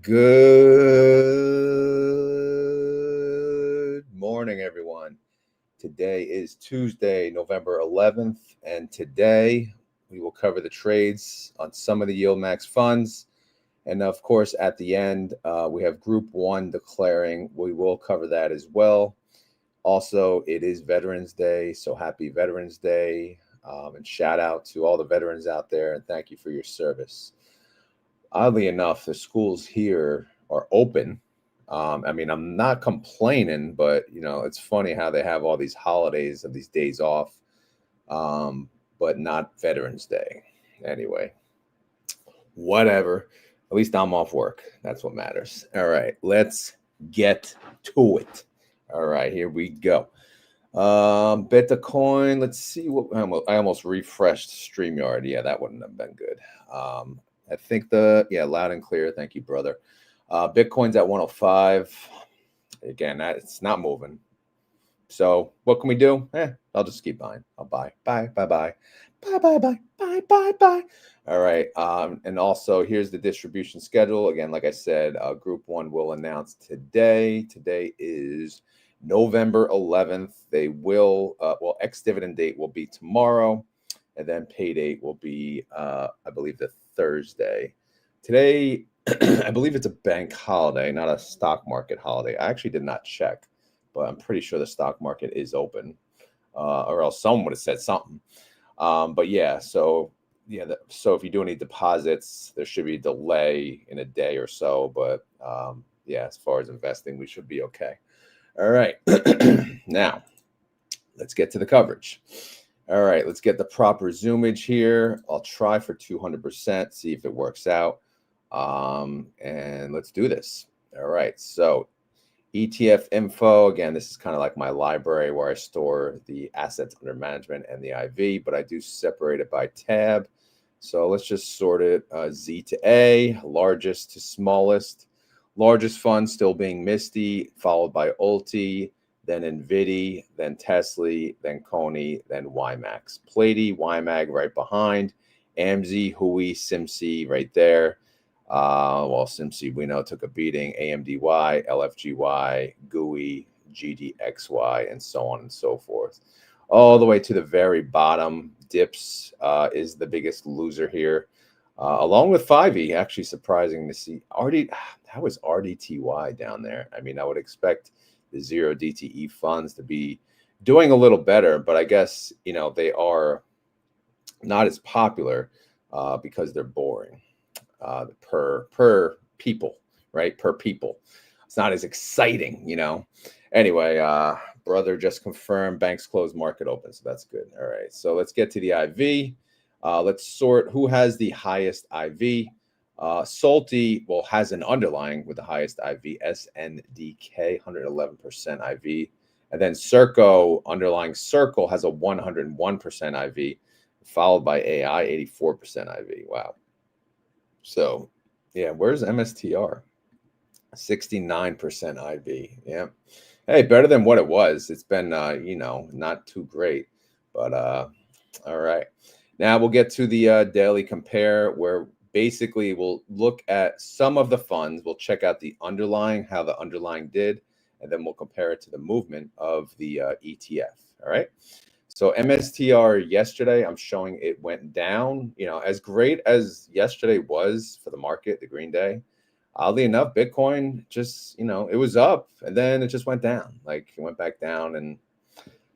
Good morning, everyone. Today is Tuesday, November 11th, and today we will cover the trades on some of the YieldMax funds. And of course, at the end, we have Group 1 declaring. We will cover that as well. Also, it is Veterans Day, so happy Veterans Day. And shout out to all the veterans out there, and thank you for your service. Oddly enough, the schools here are open. I mean, I'm not complaining, but it's funny how they have all these holidays and these days off, but not Veterans Day. Anyway, whatever. At least I'm off work. That's what matters. All right, let's get to it. All right, here we go. Bitcoin. Let's see what I almost refreshed StreamYard. Yeah, that wouldn't have been good. I think loud and clear. Thank you, brother. Bitcoin's at 105. Again, it's not moving. So what can we do? I'll just keep buying. I'll buy. Buy. Buy. All right. And also here's the distribution schedule. Again, like I said, Group 1 will announce today. Today is November 11th. They will, ex-dividend date will be tomorrow. And then pay date will be, I believe, the Thursday. Today, I believe it's a bank holiday, not a stock market holiday. I actually did not check, but I'm pretty sure the stock market is open, or else someone would have said something. But yeah, so if you do any deposits, there should be a delay in a day or so. But as far as investing, we should be okay. All right, now let's get to the coverage. All right, let's get the proper zoomage here. I'll try for 200%, see if it works out. And let's do this. All right, so ETF info. Again, this is kind of like my library where I store the assets under management and the IV, but I do separate it by tab. So let's just sort it Z to A, largest to smallest. Largest fund still being MSTY, followed by ULTY, then NVIDIA, then Tesla, then Coney, then YieldMax. PLTY, YMAG right behind. AMZ, HOOY, SIMC right there. SIMC we know took a beating. AMDY, LFGY, GUI, GDXY, and so on and so forth. All the way to the very bottom, DIPS is the biggest loser here. Along with 5E, actually surprising to see. How is RDTY down there? I mean, I would expect the 0 DTE funds to be doing a little better, but I guess, they are not as popular because they're boring per people, right? Per people. It's not as exciting, Anyway, brother just confirmed banks closed, market open. So that's good. All right. So let's get to the IV. Let's sort who has the highest IV. Salty, has an underlying with the highest IV, SNDK, 111% IV. And then Circo, underlying Circle, has a 101% IV, followed by AI, 84% IV. Wow. So, where's MSTR? 69% IV. Yeah. Hey, better than what it was. It's been, not too great. But, all right. Now we'll get to the daily compare, where basically we'll look at some of the funds. We'll check out the underlying, how the underlying did, and then we'll compare it to the movement of the ETF. All right. So MSTR yesterday, I'm showing it went down. As great as yesterday was for the market, the green day, oddly enough, Bitcoin just, it was up and then it just went down. Like it went back down, and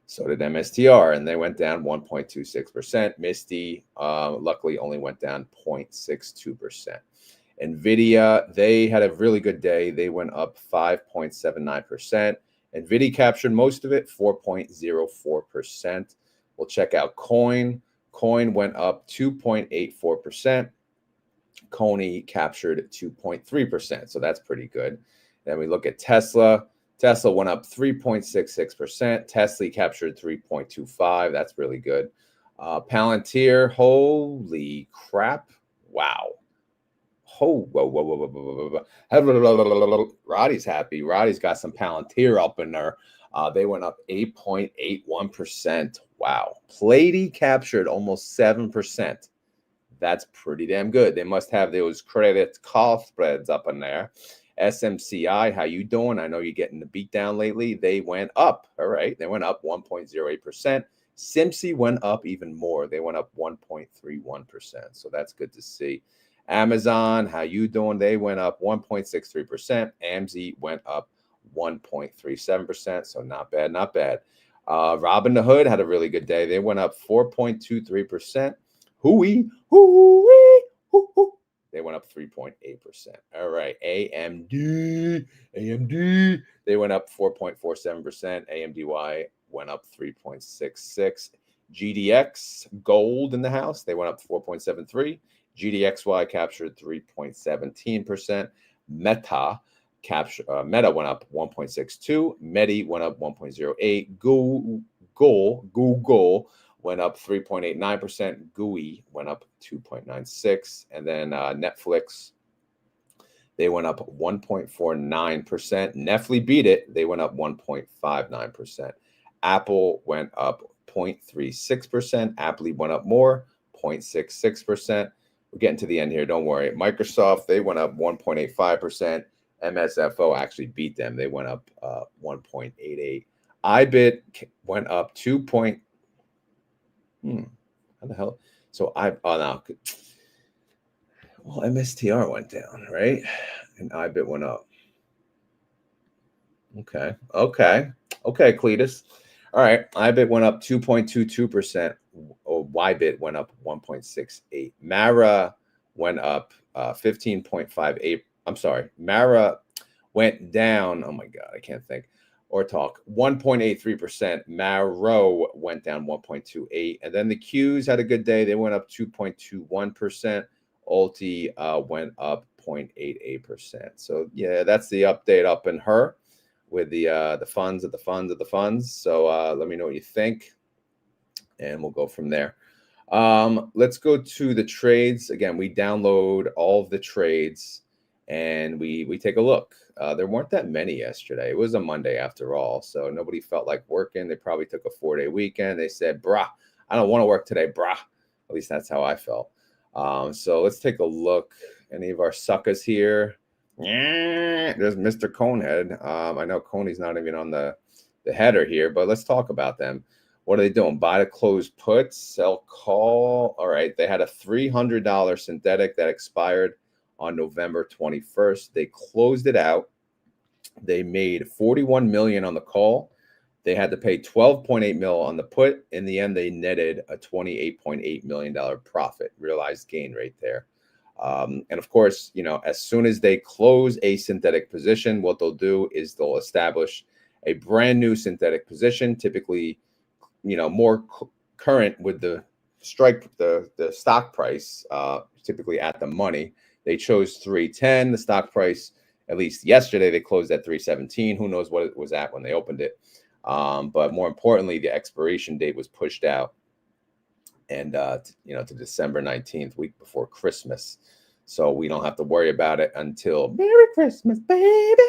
so did MSTR, and they went down 1.26%. MSTY, luckily, only went down 0.62%. NVIDIA, they had a really good day. They went up 5.79%. NVIDIA captured most of it, 4.04%. We'll check out Coin. Coin went up 2.84%. Coney captured 2.3%. So that's pretty good. Then we look at Tesla. Tesla went up 3.66%. Tesla captured 3.25. That's really good. Palantir, holy crap. Wow. Whoa. Roddy's happy. Roddy's got some Palantir up in there. They went up 8.81%. Wow. PLTY captured almost 7%. That's pretty damn good. They must have those credit call spreads up in there. SMCI, how you doing? I know you're getting the beat down lately. They went up. All right. They went up 1.08%. SIMC went up even more. They went up 1.31%. So that's good to see. Amazon, how you doing? They went up 1.63%. AMZ went up 1.37%. So not bad, not bad. Robin the Hood had a really good day. They went up 4.23%. HOOY, HOOY, HOOY. They went up 3.8%. All right. AMD, they went up 4.47%. AMDY went up 3.66. GDX, gold in the house, they went up 4.73. GDXY captured 3.17%. Meta went up 1.62. Medi went up 1.08. Google went up 3.89%. GUI went up 2.96%. And then Netflix, they went up 1.49%. Netflix beat it. They went up 1.59%. Apple went up 0.36%. Apple went up more, 0.66%. We're getting to the end here. Don't worry. Microsoft, they went up 1.85%. MSFO actually beat them. They went up 1.88. IBIT went up 2. How the hell? So no. Well, MSTR went down, right? And IBIT went up. Okay, Cletus. All right, IBIT went up 2.22%. YBIT went up 1.68. Mara went up 15.58. I'm sorry, Mara went down. Oh my God, I can't think or talk. 1.83%. Maro went down 1.28. And then the Qs had a good day. They went up 2.21%. ULTY went up 0.88%. So yeah, that's the update up in her with the funds of the funds of the funds. So let me know what you think, and we'll go from there. Let's go to the trades. Again, we download all of the trades and we take a look. There weren't that many yesterday. It was a Monday after all, so nobody felt like working. They probably took a 4-day weekend. They said, brah, I don't want to work today, brah. At least that's how I felt. So let's take a look. Any of our suckers here? Yeah, there's Mr. Conehead. I know Coney's not even on the header here, but let's talk about them. What are they doing? Buy to close puts, sell call. All right. They had a $300 synthetic that expired on November 21st. They closed it out. They made $41 million on the call. They had to pay $12.8 million on the put. In the end, they netted a $28.8 million profit, realized gain right there. And of course, you know, as soon as they close a synthetic position, what they'll do is they'll establish a brand new synthetic position, typically, you know, more current with the strike, the stock price, typically at the money. They chose 310. The stock price, at least yesterday, they closed at 317. Who knows what it was at when they opened it? But more importantly, the expiration date was pushed out, and you know, to December 19th, week before Christmas. So we don't have to worry about it until Merry Christmas, baby.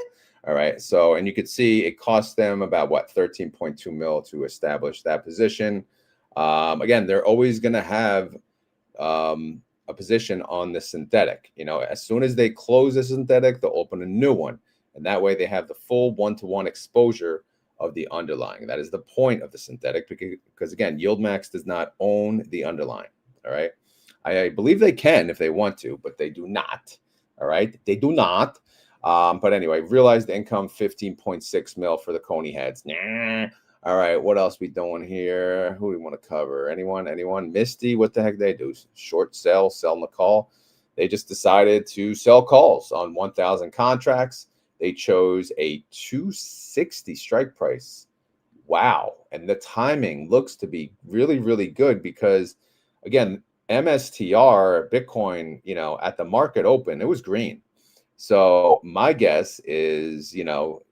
All right. So, and you could see it cost them about what, 13.2 mil to establish that position. Again, they're always going to have a position on the synthetic. You know, as soon as they close a synthetic, they'll open a new one, and that way they have the full one-to-one exposure of the underlying. That is the point of the synthetic, because again, YieldMax does not own the underlying. All right. I believe they can if they want to, but they do not. All right. They do not. But anyway, realized income 15.6 mil for the Coney heads. Nah. All right. What else we doing here? Who do we want to cover? Anyone? MSTY, what the heck they do? Short sell the call. They just decided to sell calls on 1,000 contracts. They chose a 260 strike price. Wow. And the timing looks to be really, really good because, again, MSTR, Bitcoin, you know, at the market open, it was green. So my guess is, you know,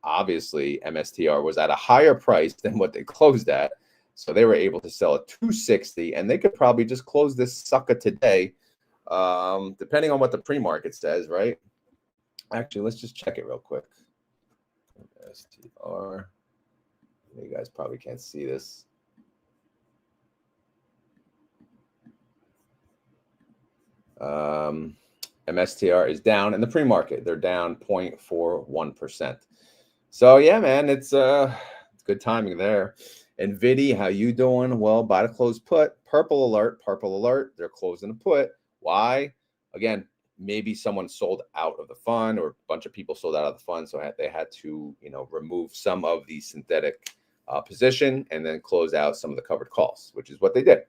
obviously MSTR was at a higher price than what they closed at. So they were able to sell at 260, and they could probably just close this sucker today, depending on what the pre-market says, right? Actually, let's just check it real quick. STR. You guys probably can't see this. MSTR is down in the pre-market. They're down 0.41%. So yeah, man, it's good timing there. NVIDIA, how you doing? Well, buy the close put, purple alert, purple alert. They're closing a put. Why? Again, maybe someone sold out of the fund, or a bunch of people sold out of the fund, so they had to, remove some of the synthetic position and then close out some of the covered calls, which is what they did,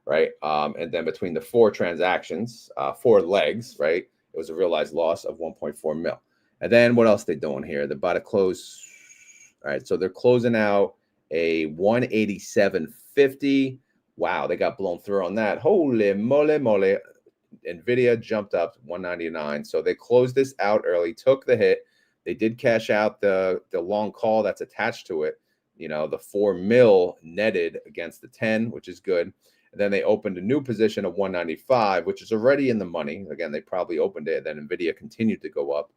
right? And then between the four transactions, four legs, right, it was a realized loss of 1.4 mil. And then what else they doing here? They're about to close. All right, so they're closing out a 187.50. Wow, they got blown through on that. Holy moly. NVIDIA jumped up 199. So they closed this out early, took the hit. They did cash out the long call that's attached to it. The 4 mil netted against the 10, which is good. And then they opened a new position of 195, which is already in the money. Again, they probably opened it. Then NVIDIA continued to go up,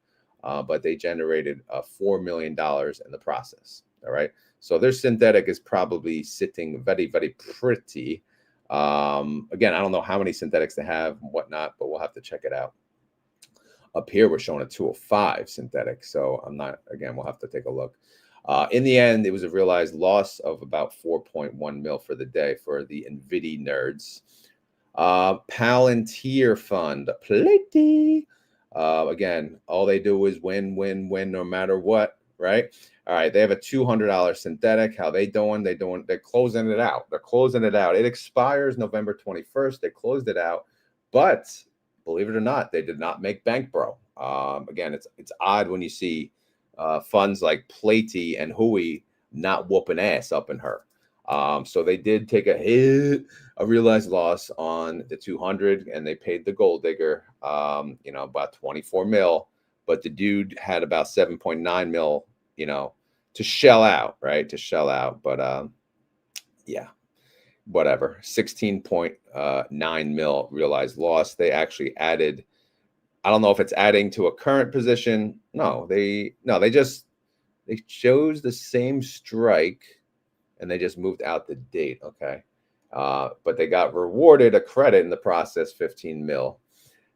but they generated $4 million in the process. All right. So their synthetic is probably sitting very, very pretty. Again, I don't know how many synthetics they have and whatnot, but we'll have to check it out. Up here, we're showing a 205 synthetic. So we'll have to take a look. In the end, it was a realized loss of about 4.1 mil for the day for the NVIDIA nerds. Palantir Fund, PLTY. Again, all they do is win, no matter what, right? All right, they have a $200 synthetic. How they doing? They're closing it out. It expires November 21st. They closed it out, but believe it or not, they did not make bank, bro. Again, it's odd when you see funds like PLTY and HOOY not whooping ass up in her. So they did take a hit, a realized loss on the 200, and they paid the gold digger, about 24 mil. But the dude had about 7.9 mil, to shell out, right? But yeah, whatever. 16.9 mil realized loss. They actually added. I don't know if it's adding to a current position. They chose the same strike, and they just moved out the date. Okay. But they got rewarded a credit in the process, 15 mil.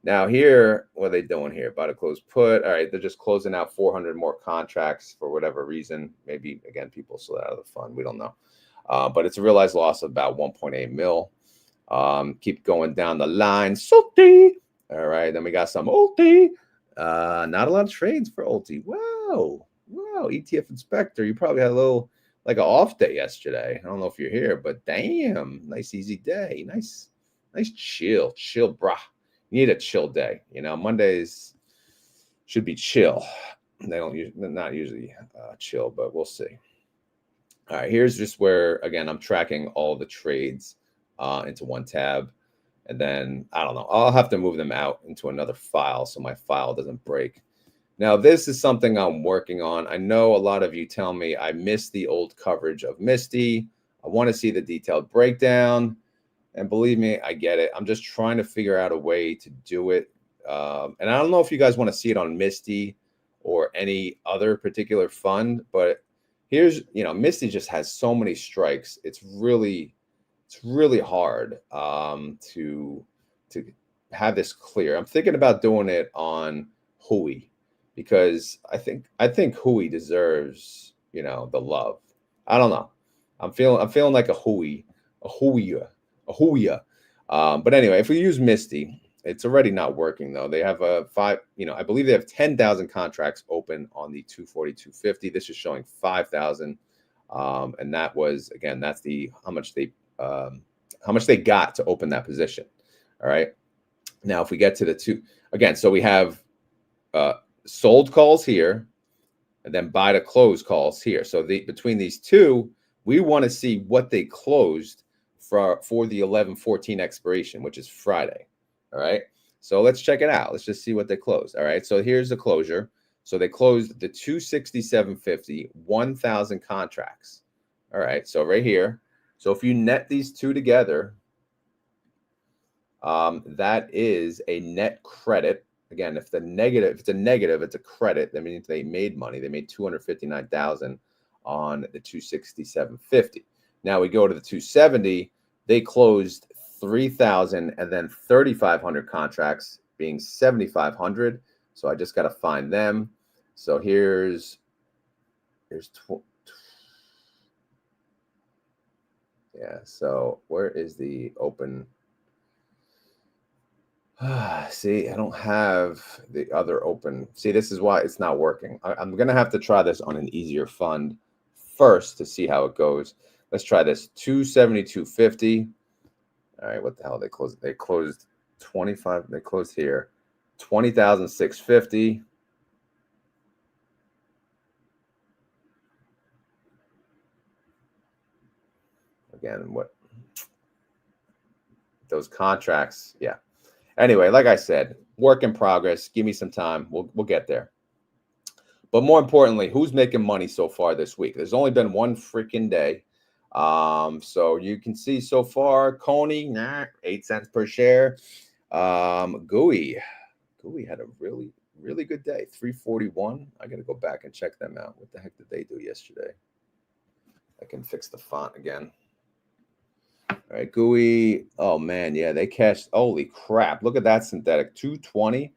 Now here, what are they doing here? About to close put. All right, they're just closing out 400 more contracts for whatever reason. Maybe, again, people sold out of the fund. We don't know. But it's a realized loss of about 1.8 mil. Keep going down the line. SOTY. All right, then we got some ULTY. Not a lot of trades for ULTY. Wow, ETF Inspector. You probably had like an off day yesterday. I don't know if you're here, but damn, nice easy day. Nice chill, brah. You need a chill day. Mondays should be chill. They're not usually chill, but we'll see. All right, here's just where, again, I'm tracking all the trades into one tab. And then, I don't know, I'll have to move them out into another file so my file doesn't break. Now, this is something I'm working on. I know a lot of you tell me I missed the old coverage of MSTY. I want to see the detailed breakdown. And believe me, I get it. I'm just trying to figure out a way to do it. And I don't know if you guys want to see it on MSTY or any other particular fund, but here's, MSTY just has so many strikes. It's really hard to have this clear. I'm thinking about doing it on HOOY because I think HOOY deserves, the love. I don't know. I'm feeling like a HOOY. But anyway, if we use MSTY, it's already not working though. They have I believe they have 10,000 contracts open on the 240, 250. This is showing 5,000. And that was, again, that's how much they got to open that position. All right. Now, if we get to the two again, so we have sold calls here and then buy to close calls here. So between these two, we want to see what they closed for the 11/14 expiration, which is Friday. All right. So let's check it out. Let's just see what they closed. All right. So here's the closure. So they closed the 267.50, 1,000 contracts. All right. So right here. So if you net these two together, that is a net credit. Again, if it's a negative, it's a credit. That means they made money. They made 259,000 on the 267.50. Now we go to the 270. They closed 3,000, and then 3,500 contracts being 7,500. So I just got to find them. So here's yeah. So where is the open? See, I don't have the other open. See, this is why it's not working. I'm going to have to try this on an easier fund first to see how it goes. Let's try this. 272.50. All right, what the hell? They closed 25. They closed here. 20,650. Again, what those contracts, yeah. Anyway, like I said, work in progress. Give me some time. We'll get there. But more importantly, who's making money so far this week? There's only been one freaking day. So you can see so far, Coney, 8 cents per share. GUI had a really good day, 341. I got to go back and check them out. What the heck did they do yesterday? I can fix the font again. All right, GUI. Oh man, yeah, they cashed. Holy crap! Look at that synthetic, 220,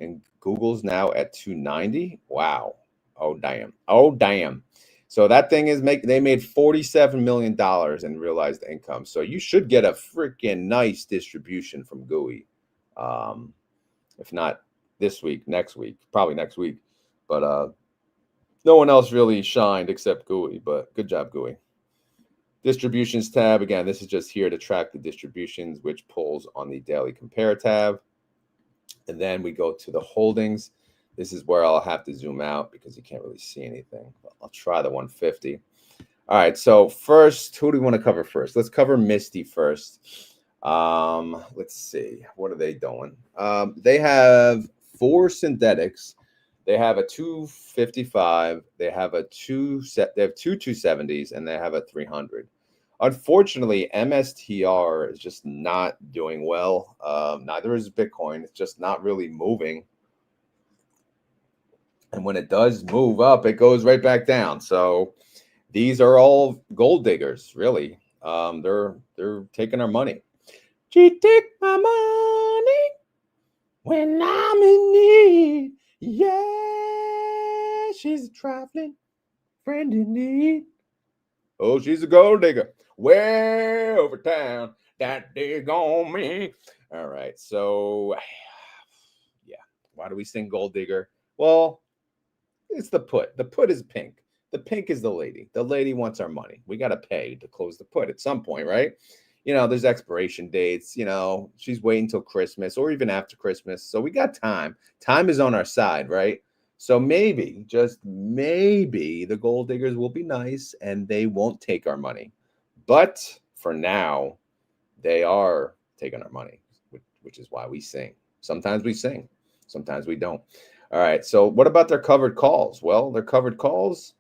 and Google's now at 290. Wow. Oh damn. Oh damn. So that thing is they made $47 million in realized income. So you should get a freaking nice distribution from GUI. If not this week, next week, probably next week. But no one else really shined except GUI. But good job, GUI. Distributions tab. Again, this is just here to track the distributions, which pulls on the daily compare tab. And then we go to the holdings. This is where I'll have to zoom out because you can't really see anything. I'll try the 150. All right, so first, who do we want to cover first? Let's cover MSTY first. Let's see. What are they doing? They have 4 synthetics. They have a 255. They have they have two 270s, and they have a 300. Unfortunately, MSTR is just not doing well. Neither is Bitcoin. It's just not really moving. And when it does move up, it goes right back down. So these are all gold diggers, really. They're taking our money. She take my money when I'm in need. Yeah, she's a trifling friend in need. Oh, she's a gold digger. Way over town. That dig on me. All right. So, yeah. Why do we sing gold digger? Well, it's the put. The put is pink. The pink is the lady. The lady wants our money. We got to pay to close the put at some point, right? You know, there's expiration dates. You know, she's waiting till Christmas or even after Christmas. So we got time. Time is on our side, right? So maybe, just maybe, the gold diggers will be nice and they won't take our money. But for now, they are taking our money, which is why we sing. Sometimes we sing, sometimes we don't. All right. So what about their covered calls? Well, their covered calls,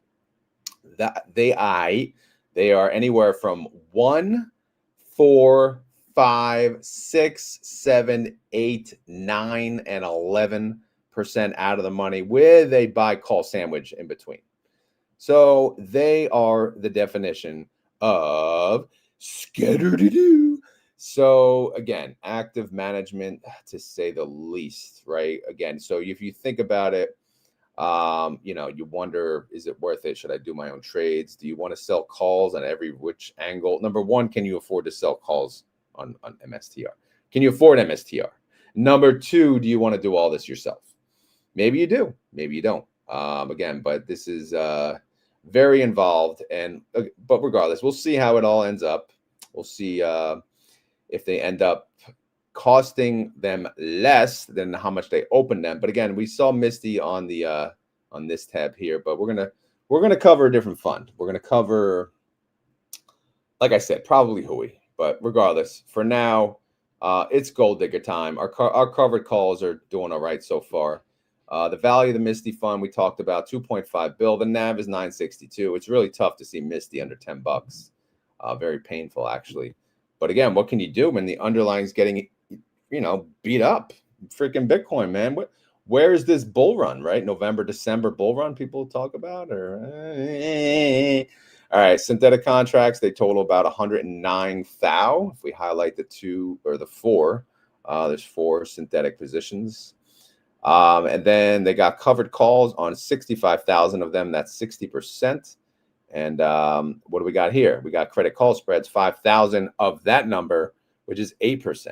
that they are anywhere from 1, 4, 5, 6, 7, 8, 9, and 11% out of the money with a buy call sandwich in between. So they are the definition of scattered-do. So again, active management, to say the least, right? Again, so if you think about it, you know, you wonder, is it worth it? Should I do my own trades? Do you want to sell calls on every which angle? Number one, can you afford to sell calls on MSTR? Can you afford MSTR? Number two, do you want to do all this yourself? Maybe you do, maybe you don't. Again, but this is very involved, and but regardless, we'll see how it all ends up. We'll see if they end up costing them less than how much they open them. But again, we saw MSTY on the on this tab here, but we're gonna cover a different fund. We're gonna cover, like I said, probably HOOY. But regardless, for now, it's gold digger time. Our covered calls are doing all right so far. The value of the MSTY fund we talked about, 2.5 bill. The NAV is 962. It's really tough to see MSTY under $10. Very painful, actually. But again, what can you do when the underlying is getting, you know, beat up? Freaking Bitcoin, man. Where is this bull run, right? November, December bull run people talk about, or All right, synthetic contracts, they total about 109 thou. If we highlight the 2 or the 4, there's 4 synthetic positions. And then they got covered calls on 65,000 of them. That's 60%. And what do we got here? We got credit call spreads, 5,000 of that number, which is 8%.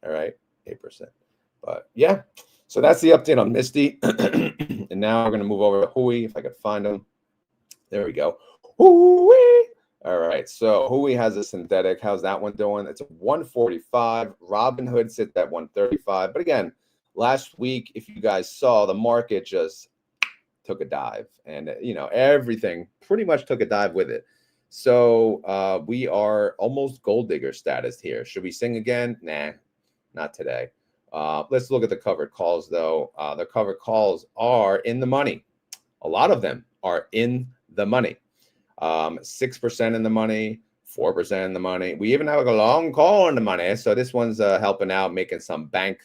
All right, 8%. But yeah, so that's the update on MSTY. And now we're going to move over to HOOY, if I could find them. There we go. HOOY. All right, so HOOY has a synthetic. How's that one doing? It's a 145. Robinhood sits at 135. But again, last week, if you guys saw, the market just took a dive, and you know, everything pretty much took a dive with it. So we are almost gold digger status here. Should we sing again? Nah, not today. Let's look at the covered calls though. The covered calls are in the money. A lot of them are in the money. 6% in the money, 4% in the money. We even have a long call in the money. So this one's helping out, making some bank,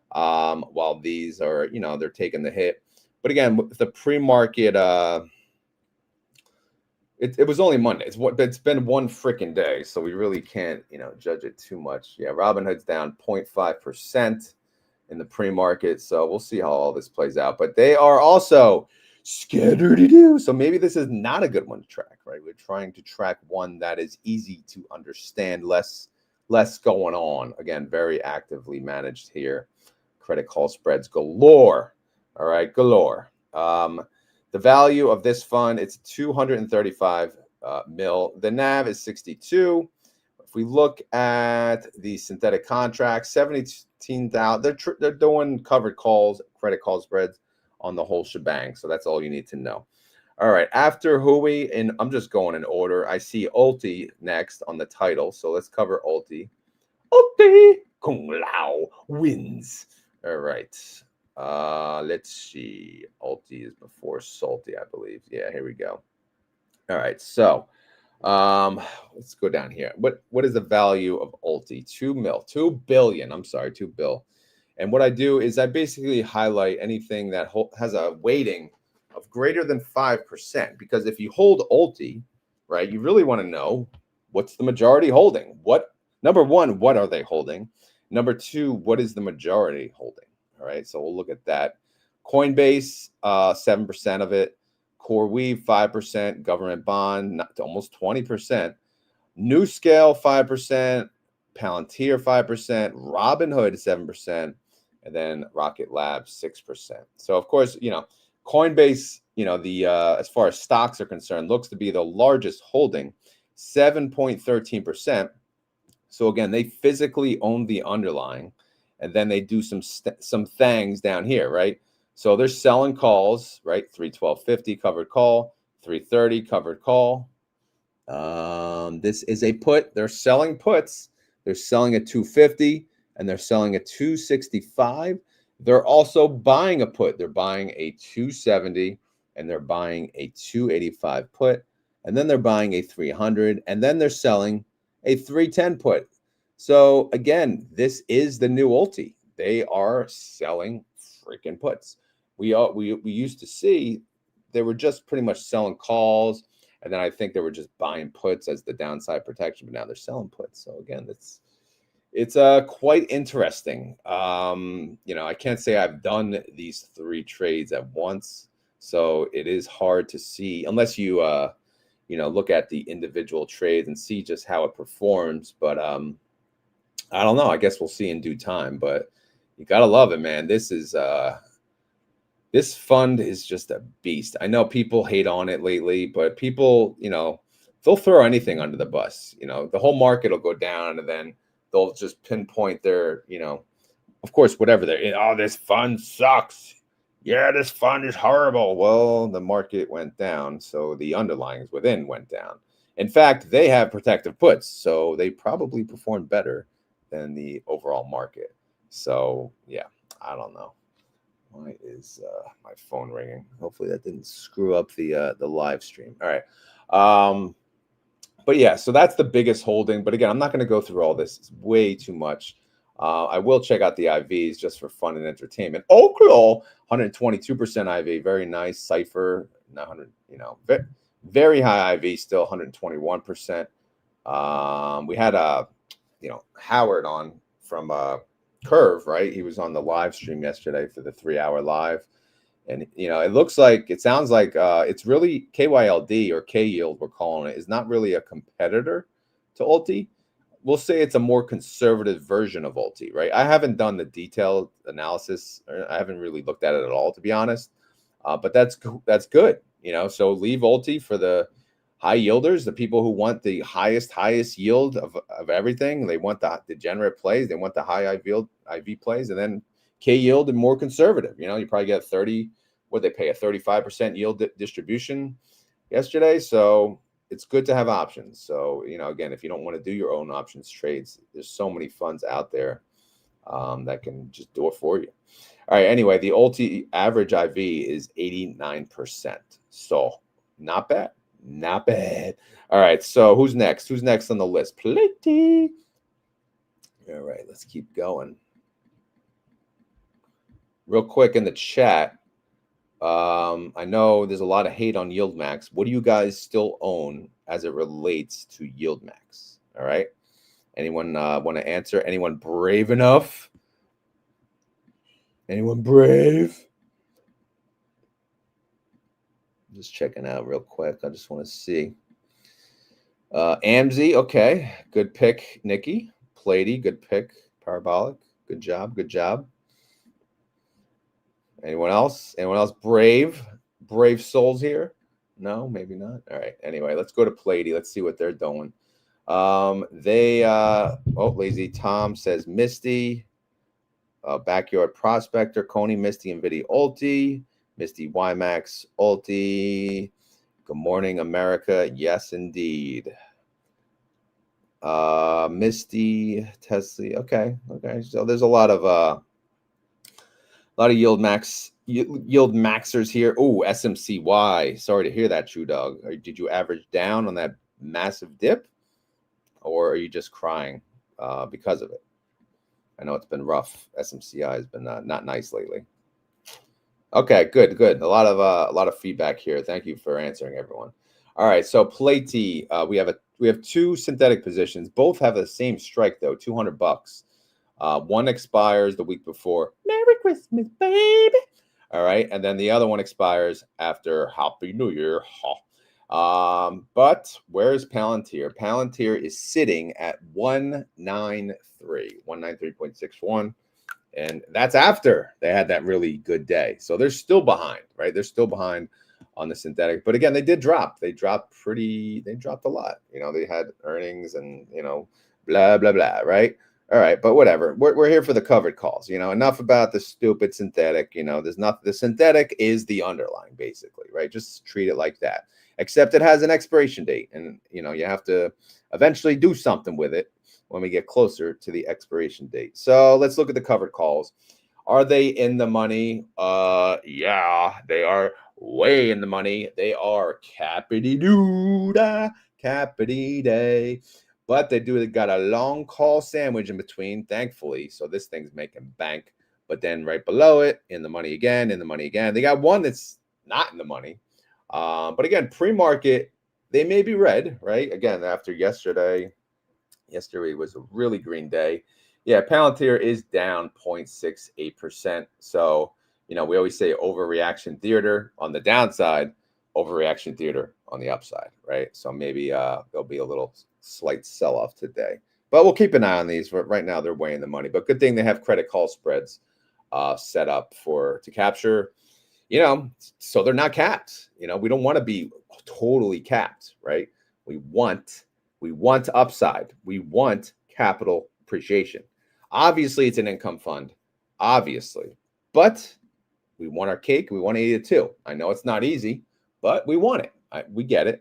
while these are, you know, they're taking the hit. But again, the pre-market, it was only Monday. It's been one freaking day, so we really can't, you know, judge it too much. Yeah, Robinhood's down 0.5% in the pre-market, so we'll see how all this plays out. But they are also scattered-do. So maybe this is not a good one to track, right? We're trying to track one that is easy to understand, less going on. Again, very actively managed here. Credit call spreads galore. All right, galore. The value of this fund, it's 235 mil. The NAV is 62. If we look at the synthetic contracts, 17,000. They're doing covered calls, credit call spreads on the whole shebang. So that's all you need to know. All right, after HOOY, and I'm just going in order. I see ULTY next on the title. So let's cover ULTY. ULTY Kung Lao wins. All right. Let's see. ULTY is before SALTY, I believe. Yeah, here we go. All right, so let's go down here. What is the value of ULTY? 2 billion. I'm sorry, 2 bill. And what I do is I basically highlight anything that has a weighting of greater than 5%, because if you hold ULTY, right, you really want to know what's the majority holding. Number one, what are they holding? Number two, what is the majority holding? All right, so we'll look at that. Coinbase, 7% of it. CoreWeave, 5%. Government bond, almost 20%. New Scale, 5%. Palantir, 5%. Robinhood, 7%. And then Rocket Lab, 6%. So, of course, you know, Coinbase, you know, the as far as stocks are concerned, looks to be the largest holding, 7.13%. So, again, they physically own the underlying. And then they do some things down here, right? So they're selling calls, right? 312.50 covered call, 330 covered call. This is a put. They're selling puts. They're selling at 250 and they're selling at 265. They're also buying a put. They're buying a 270 and they're buying a 285 put. And then they're buying a 300 and then they're selling a 310 put. So again, this is the new ULTY. They are selling freaking puts. We used to see they were just pretty much selling calls, and then I think they were just buying puts as the downside protection. But now they're selling puts. So again, it's quite interesting. You know, I can't say I've done these 3 trades at once, so it is hard to see unless you you know, look at the individual trades and see just how it performs. But I don't know. I guess we'll see in due time, but you gotta love it, man. This fund is just a beast. I know people hate on it lately, but people, you know, they'll throw anything under the bus. You know, the whole market will go down, and then they'll just pinpoint their, you know, of course, whatever they're, oh, this fund sucks. Yeah, this fund is horrible. Well, the market went down, so the underlyings within went down. In fact, they have protective puts, so they probably performed better than the overall market. So yeah, I don't know. Why is my phone ringing? Hopefully that didn't screw up the live stream. All right. But yeah, so that's the biggest holding. But again, I'm not going to go through all this. It's way too much. I will check out the IVs just for fun and entertainment. Oak Hill, 122% IV, very nice. Cypher, 100, you know, Very high IV, still 121%. We had Howard on from Curve, right? He was on the live stream yesterday for the 3-hour live. And, it sounds like it's really KYLD or K yield, we're calling it, is not really a competitor to ULTY. We'll say it's a more conservative version of ULTY, right? I haven't done the detailed analysis. I haven't really looked at it at all, to be honest. But that's good, so leave ULTY for the high yielders, the people who want the highest yield of everything. They want the degenerate plays. They want the high IV plays, and then K yield and more conservative. You probably get 30, what they pay, a 35% yield distribution yesterday. So it's good to have options. So, again, if you don't want to do your own options trades, there's so many funds out there that can just do it for you. All right. Anyway, the ULTY average IV is 89%. So not bad. Not bad. All right. So who's next? Who's next on the list? PLTY. All right. Let's keep going. Real quick in the chat. I know there's a lot of hate on YieldMax. What do you guys still own as it relates to YieldMax? All right. Anyone want to answer? Anyone brave enough? Anyone brave? Just checking out real quick. I just want to see. AMZ, okay. Good pick, Nikki. PLTY, good pick. Parabolic, good job. Good job. Anyone else? Anyone else brave? Brave souls here? No, maybe not. All right. Anyway, let's go to PLTY. Let's see what they're doing. Lazy Tom says Misty, Backyard Prospector, Coney, Misty, NVIDIA, ULTY, Misty, YieldMax, ULTY. Good morning, America. Yes, indeed. Misty, Tesla. Okay. So there's a lot of yield maxers here. Oh, SMCY. Sorry to hear that, True Dog. Did you average down on that massive dip, or are you just crying because of it? I know it's been rough. SMCI has been not nice lately. Okay, good. A lot of feedback here. Thank you for answering, everyone. All right, so PLTY, we have two synthetic positions. Both have the same strike though, $200. One expires the week before. Merry Christmas, baby. All right, and then the other one expires after Happy New Year. But where's Palantir? Palantir is sitting at 193.61. And that's after they had that really good day. So they're still behind, right? They're still behind on the synthetic. But again, they did drop. They dropped a lot. They had earnings and, blah, blah, blah, right? All right, but whatever. We're here for the covered calls. Enough about the stupid synthetic. There's not, the synthetic is the underlying, basically, right? Just treat it like that. Except it has an expiration date, and you have to eventually do something with it when we get closer to the expiration date. So let's look at the covered calls. Are they in the money? Yeah, they are way in the money. They are cappity-doo-da, cappity-day. But they got a long call sandwich in between, thankfully. So this thing's making bank. But then right below it, in the money again, in the money again. They got one that's not in the money. But again, pre-market, they may be red, right? Again, after yesterday was a really green day. Yeah, Palantir is down 0.68%. So, we always say overreaction theater on the downside, overreaction theater on the upside, right? So maybe there'll be a little slight sell-off today. But we'll keep an eye on these. Right now, they're way in the money. But good thing they have credit call spreads set up to capture, so they're not capped. We don't want to be totally capped, right? We want upside. We want capital appreciation. Obviously, it's an income fund, obviously, but we want our cake. We want to eat it too. I know it's not easy, but we want it. We get it.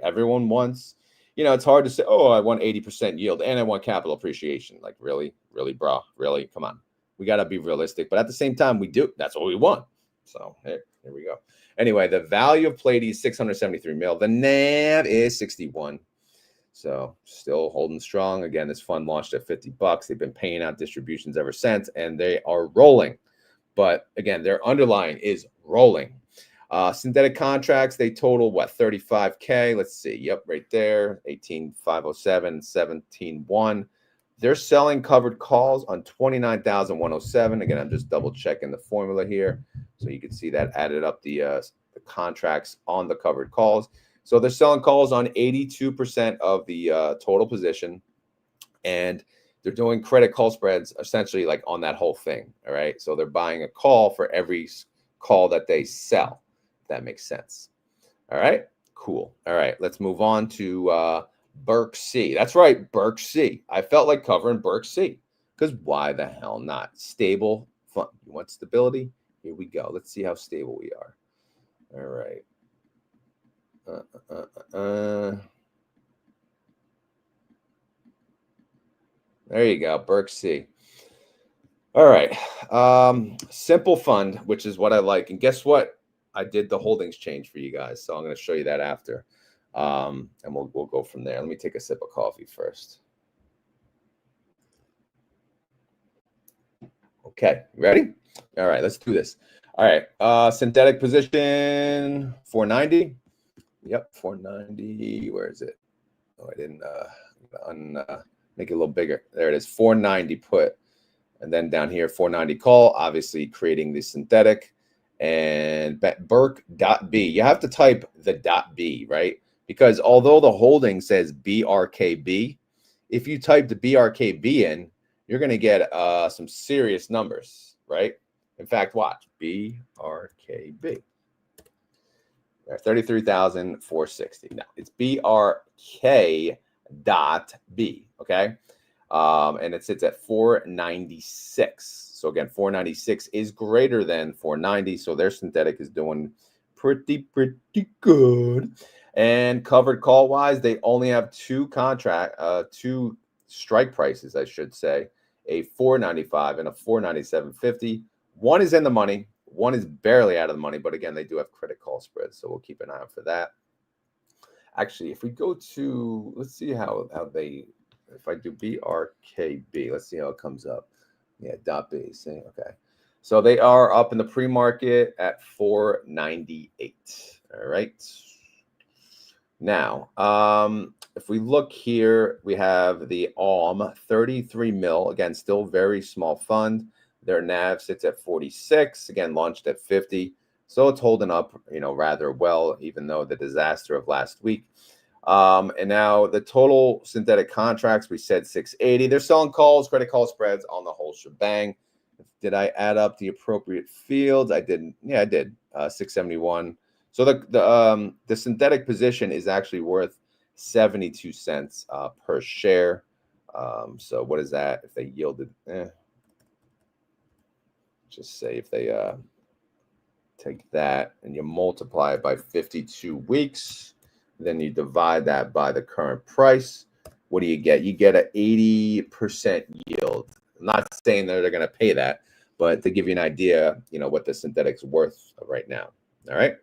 Everyone wants. It's hard to say, oh, I want 80% yield and I want capital appreciation. Like, really, bro, really, come on. We got to be realistic, but at the same time, we do. That's what we want. So here we go. Anyway, the value of PLTY is 673 mil. The NAV is 61. So still holding strong. Again, this fund launched at $50. They've been paying out distributions ever since, and they are rolling. But again, their underlying is rolling. Synthetic contracts, they total what, 35K? Let's see. Yep, right there. 18,507, 17,1. They're selling covered calls on 29,107. Again, I'm just double checking the formula here, so you can see that added up the contracts on the covered calls. So they're selling calls on 82% of the total position, and they're doing credit call spreads essentially like on that whole thing. All right, so they're buying a call for every call that they sell. If that makes sense. All right, cool. All right, let's move on to BRKC. That's right, BRKC. I felt like covering BRKC because why the hell not? Stable fun. You want stability? Here we go. Let's see how stable we are. All right. There you go, BRKC. All right. Simple fund, which is what I like. And guess what? I did the holdings change for you guys. So I'm going to show you that after. And we'll go from there. Let me take a sip of coffee first. Okay, ready? All right, let's do this. All right, synthetic position 490. Yep, 490. Where is it? Oh, I didn't make it a little bigger. There it is, 490 put. And then down here, 490 call, obviously creating the synthetic. And BRK.B. You have to type the .B, right? Because although the holding says BRKB, if you type the BRKB in, you're going to get some serious numbers, right? In fact, watch, BRKB. 33,460. Now, it's BRK.B, okay? And it sits at 496. So again, 496 is greater than 490. So their synthetic is doing pretty good. And covered call wise, they only have two strike prices, I should say, a 495 and a 497.50. One is in the money, one is barely out of the money, but again, they do have credit call spreads, so we'll keep an eye out for that. Actually, if we go to, let's see how they, if I do BRKB, let's see how it comes up. Yeah, .B, see, okay. So they are up in the pre-market at 498, all right. Now, if we look here, we have the ALM, 33 mil, again, still very small fund. Their NAV sits at 46, again, launched at 50. So it's holding up, rather well, even though the disaster of last week. And now the total synthetic contracts, we said 680. They're selling calls, credit call spreads on the whole shebang. Did I add up the appropriate fields? I didn't. Yeah, I did. 671. So the synthetic position is actually worth 72 cents per share. So what is that if they yielded? Just say if they take that and you multiply it by 52 weeks, then you divide that by the current price. What do you get? You get an 80% yield. I'm not saying that they're going to pay that, but to give you an idea, what the synthetic's worth right now. All right.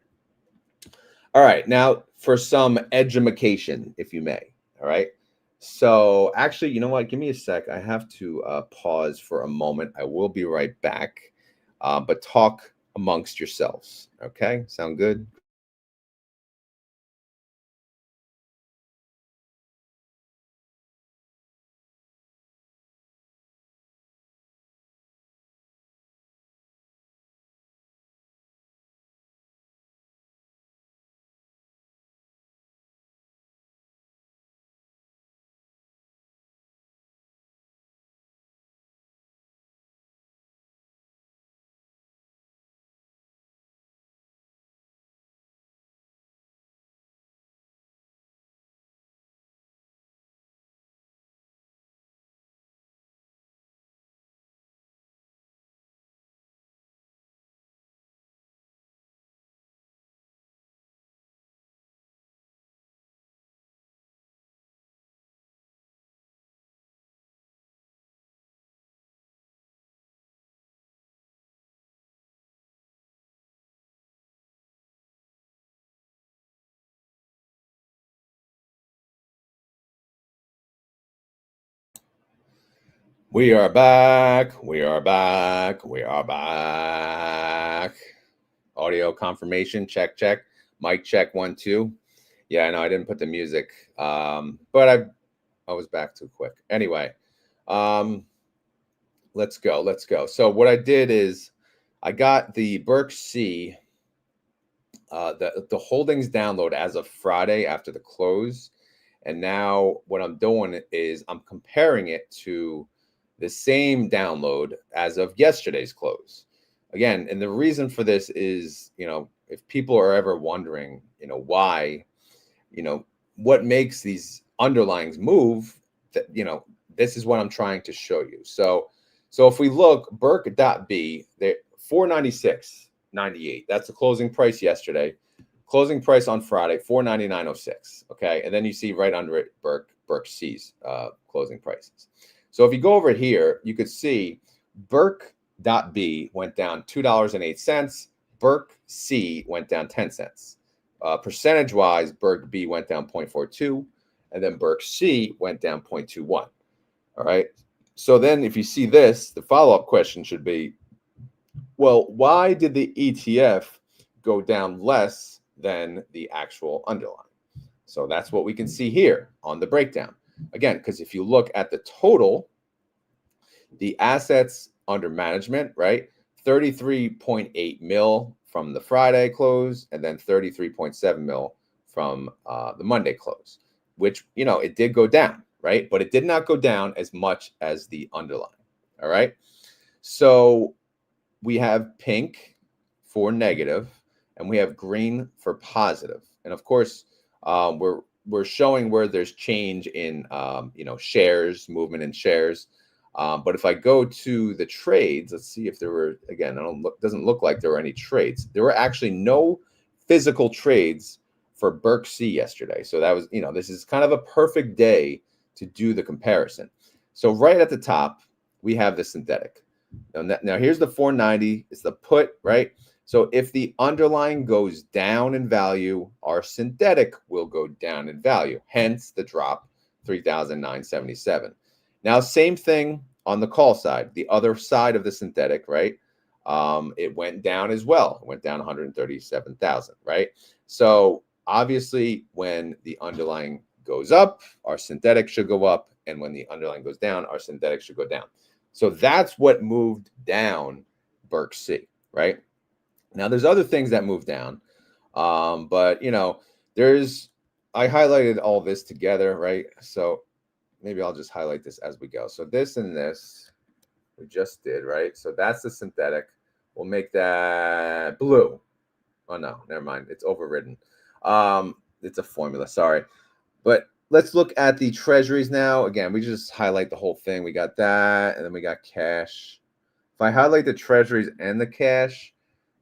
All right. Now for some edumacation, if you may. All right. So actually, you know what? Give me a sec. I have to pause for a moment. I will be right back. But talk amongst yourselves. Okay. Sound good? We are back. We are back. We are back. audio confirmation. Check, check. Mic check 1, 2. Yeah, I know I didn't put the music, but I was back too quick. Anyway, let's go. Let's go. So what I did is I got the BRKC, the holdings download as of Friday after the close. And now what I'm doing is I'm comparing it to the same download as of yesterday's close. Again, and the reason for this is, if people are ever wondering, why, what makes these underlyings move, that, this is what I'm trying to show you. So if we look, BRK.B, they're 496.98. That's the closing price yesterday. Closing price on Friday, 499.06. Okay, and then you see right under it BRKC's closing prices. So if you go over here, you could see BRK.B went down $2.08. BRKC went down 10 cents. Percentage-wise, BRK.B went down 0.42, and then BRKC went down 0.21. All right. So then if you see this, the follow-up question should be, well, why did the ETF go down less than the actual underlying? So that's what we can see here on the breakdown. Again, because if you look at the total, the assets under management, right, 33.8 mil from the Friday close, and then 33.7 mil from the Monday close, which, it did go down, right? But it did not go down as much as the underlying. All right. So we have pink for negative, and we have green for positive. And of course, we're showing where there's change in shares, movement in shares. But if I go to the trades, let's see if there were, again, doesn't look like there were any trades. There were actually no physical trades for BRKC yesterday. So that was, this is kind of a perfect day to do the comparison. So right at the top, we have the synthetic. Now here's the 490. It's the put, right? So if the underlying goes down in value, our synthetic will go down in value. Hence the drop, 3,977. Now, same thing on the call side, the other side of the synthetic, right? It went down as well. It went down 137,000, right? So obviously, when the underlying goes up, our synthetic should go up. And when the underlying goes down, our synthetic should go down. So that's what moved down BRKC, right? Now, there's other things that move down. But, I highlighted all this together, right? So maybe I'll just highlight this as we go. So this and this we just did, right? So that's the synthetic. We'll make that blue. Oh, no, never mind. It's overridden. It's a formula, sorry. But let's look at the treasuries now. Again, we just highlight the whole thing. We got that, and then we got cash. If I highlight the treasuries and the cash,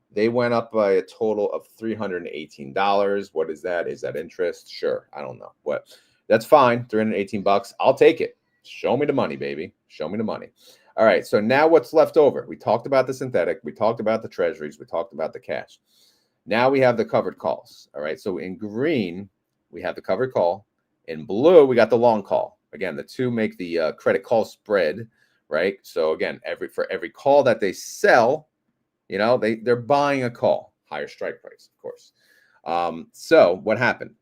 they went up by a total of $318. What is that? Is that interest? Sure. I don't know. What? That's fine. $318. I'll take it. Show me the money, baby. Show me the money. All right. So now what's left over? We talked about the synthetic. We talked about the treasuries. We talked about the cash. Now we have the covered calls. All right. So in green, we have the covered call. In blue, we got the long call. Again, the two make the credit call spread, right? So again, for every call that they sell, they're buying a call, higher strike price, of course. So what happened?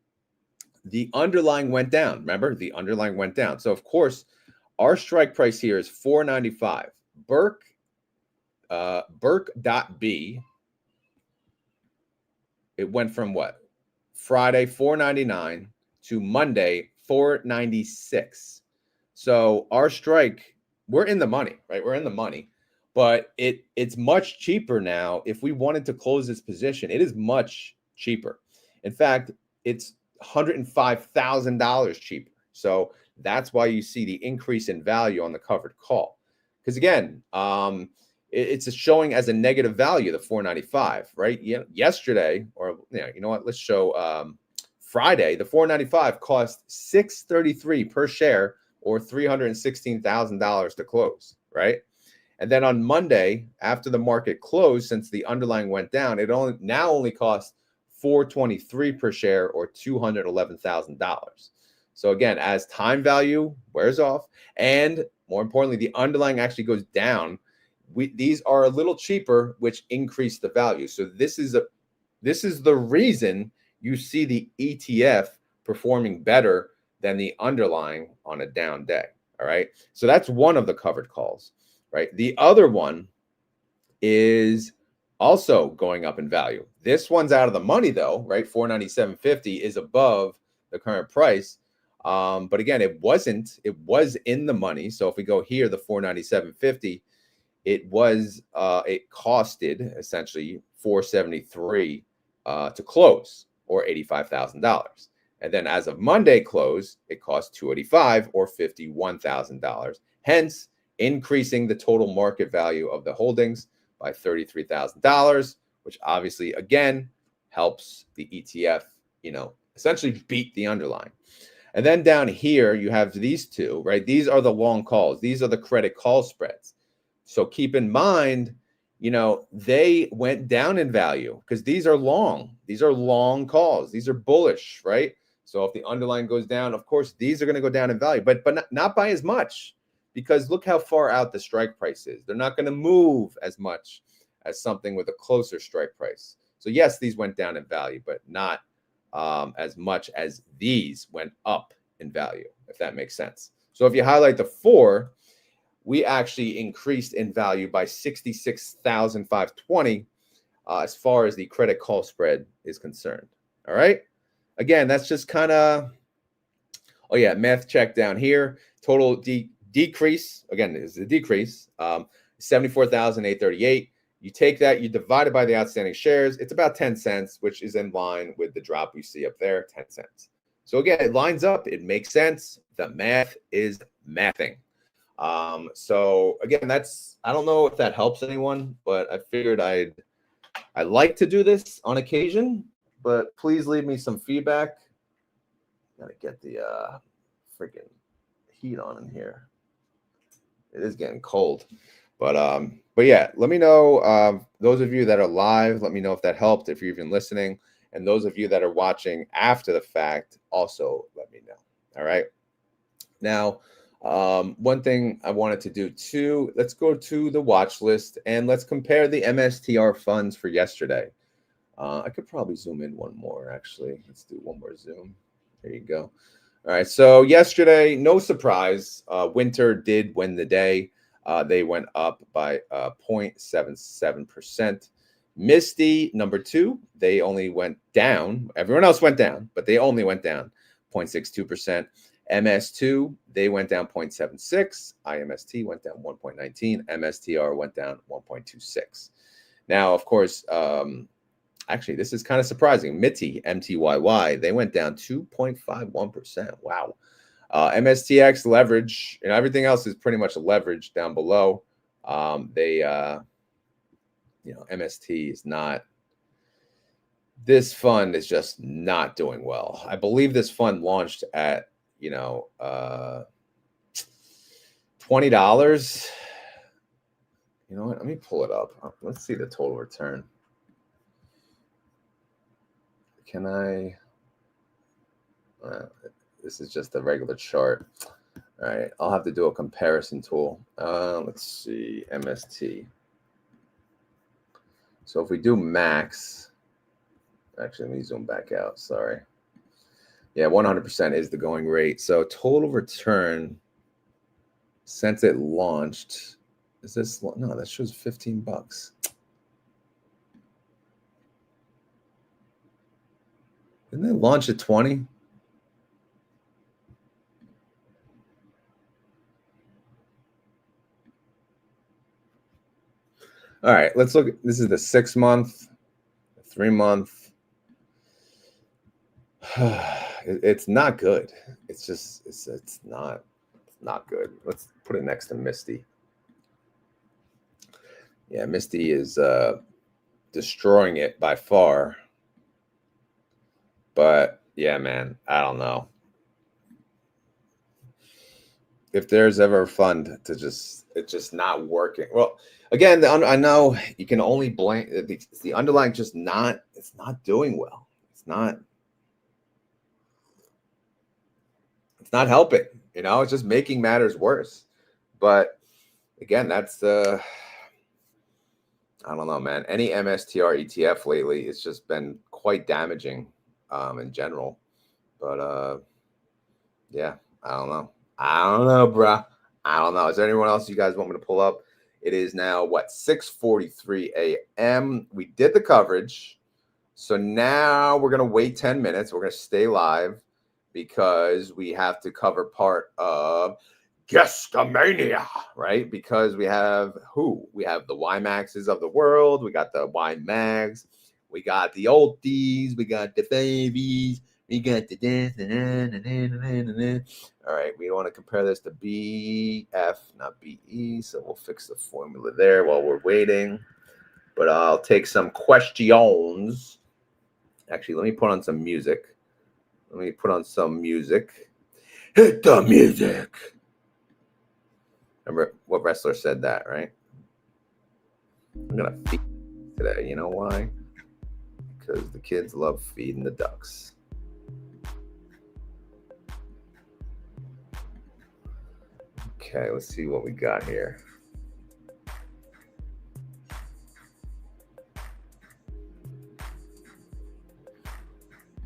The underlying went down. Remember, the underlying went down. So of course, our strike price here is 495. BRK.B, it went from what? Friday 499 to Monday 496. So our strike, we're in the money, right? We're in the money. But it's much cheaper now. If we wanted to close this position, it is much cheaper. In fact, it's $105,000 cheaper. So that's why you see the increase in value on the covered call. Because again, it's showing as a negative value, the 495, right? Yesterday, or you know what? Let's show Friday. The 495 cost $633 per share, or $316,000 to close, right? And then on Monday, after the market closed, since the underlying went down, it only costs $423 per share, or $211,000. So again, as time value wears off, and more importantly, the underlying actually goes down, these are a little cheaper, which increase the value. So this is This is the reason you see the ETF performing better than the underlying on a down day. All right. So that's one of the covered calls, right? The other one is also going up in value. This one's out of the money though, right? 497.50 is above the current price. But again, it was in the money. So if we go here, the 497.50, it costed essentially 473 to close, or $85,000. And then as of Monday close, it cost 285 or $51,000, hence increasing the total market value of the holdings by $33,000, which obviously again helps the ETF, essentially beat the underlying. And then down here you have these two, right? These are the long calls. These are the credit call spreads. So keep in mind, they went down in value because these are long. These are long calls. These are bullish, right? So if the underlying goes down, of course, these are going to go down in value, but not by as much, because look how far out the strike price is. They're not going to move as much as something with a closer strike price. So yes, these went down in value, but not as much as these went up in value, if that makes sense. So if you highlight the 4, we actually increased in value by 66,520 as far as the credit call spread is concerned. All right. Again, that's just kind of, oh yeah, math check down here. Total decrease, again, is a decrease, 74,838. You take that, you divide it by the outstanding shares. It's about 10 cents, which is in line with the drop you see up there, 10 cents. So again, it lines up. It makes sense. The math is mathing. So again, I don't know if that helps anyone, but I figured I like to do this on occasion, but please leave me some feedback. Gotta get the freaking heat on in here. It is getting cold, but yeah, let me know, those of you that are live, let me know if that helped, if you're even listening, and those of you that are watching after the fact, also let me know. All right. Now, one thing I wanted to do too, let's go to the watch list and let's compare the MSTR funds for yesterday. I could probably zoom in one more, actually. Let's do one more zoom. There you go. All right, so yesterday, no surprise, Winter did win the day. They went up by 0.77%. MSTY, number 2, they only went down. Everyone else went down, but they only went down 0.62%. MS2, they went down 0.76. IMST went down 1.19. MSTR went down 1.26. Now, of course, actually, this is kind of surprising. MTYY, they went down 2.51%. Wow. MSTX leverage, and everything else is pretty much leverage down below. MST is not. This fund is just not doing well. I believe this fund launched at $20. You know what? Let me pull it up. Let's see the total return. Can I? This is just a regular chart. All right, I'll have to do a comparison tool. Let's see, MST. So if we do max, actually, let me zoom back out. Sorry. Yeah, 100% is the going rate. So total return since it launched, is this? No, that shows $15. Didn't they launch at 20? All right, let's look. This is the 6-month, 3-month. It's not good. It's just it's not good. Let's put it next to MSTY. Yeah, MSTY is destroying it by far. But yeah, man, I don't know. If there's ever a fund to it's just not working. Well, again, I know you can only blame the underlying. It's not doing well. It's not helping. It's just making matters worse. But again, that's I I don't know, man. Any MSTR ETF lately, it's just been quite damaging in general. But yeah, I don't know. I don't know, bruh. I don't know. Is there anyone else you guys want me to pull up? It is now, what, 6:43 a.m. We did the coverage. So now we're going to wait 10 minutes. We're going to stay live because we have to cover part of GuesstiMania, right? Because we have who? We have the YieldMaxes of the world. We got the YMAGs. We got the ULTYs. We got the Favies. We got the this. All right, we want to compare this to BF, not BE. So we'll fix the formula there while we're waiting. But I'll take some questions. Actually, let me put on some music. Hit the music. Remember what wrestler said that, right? I'm going to feed today. You know why? Because the kids love feeding the ducks. Okay, let's see what we got here.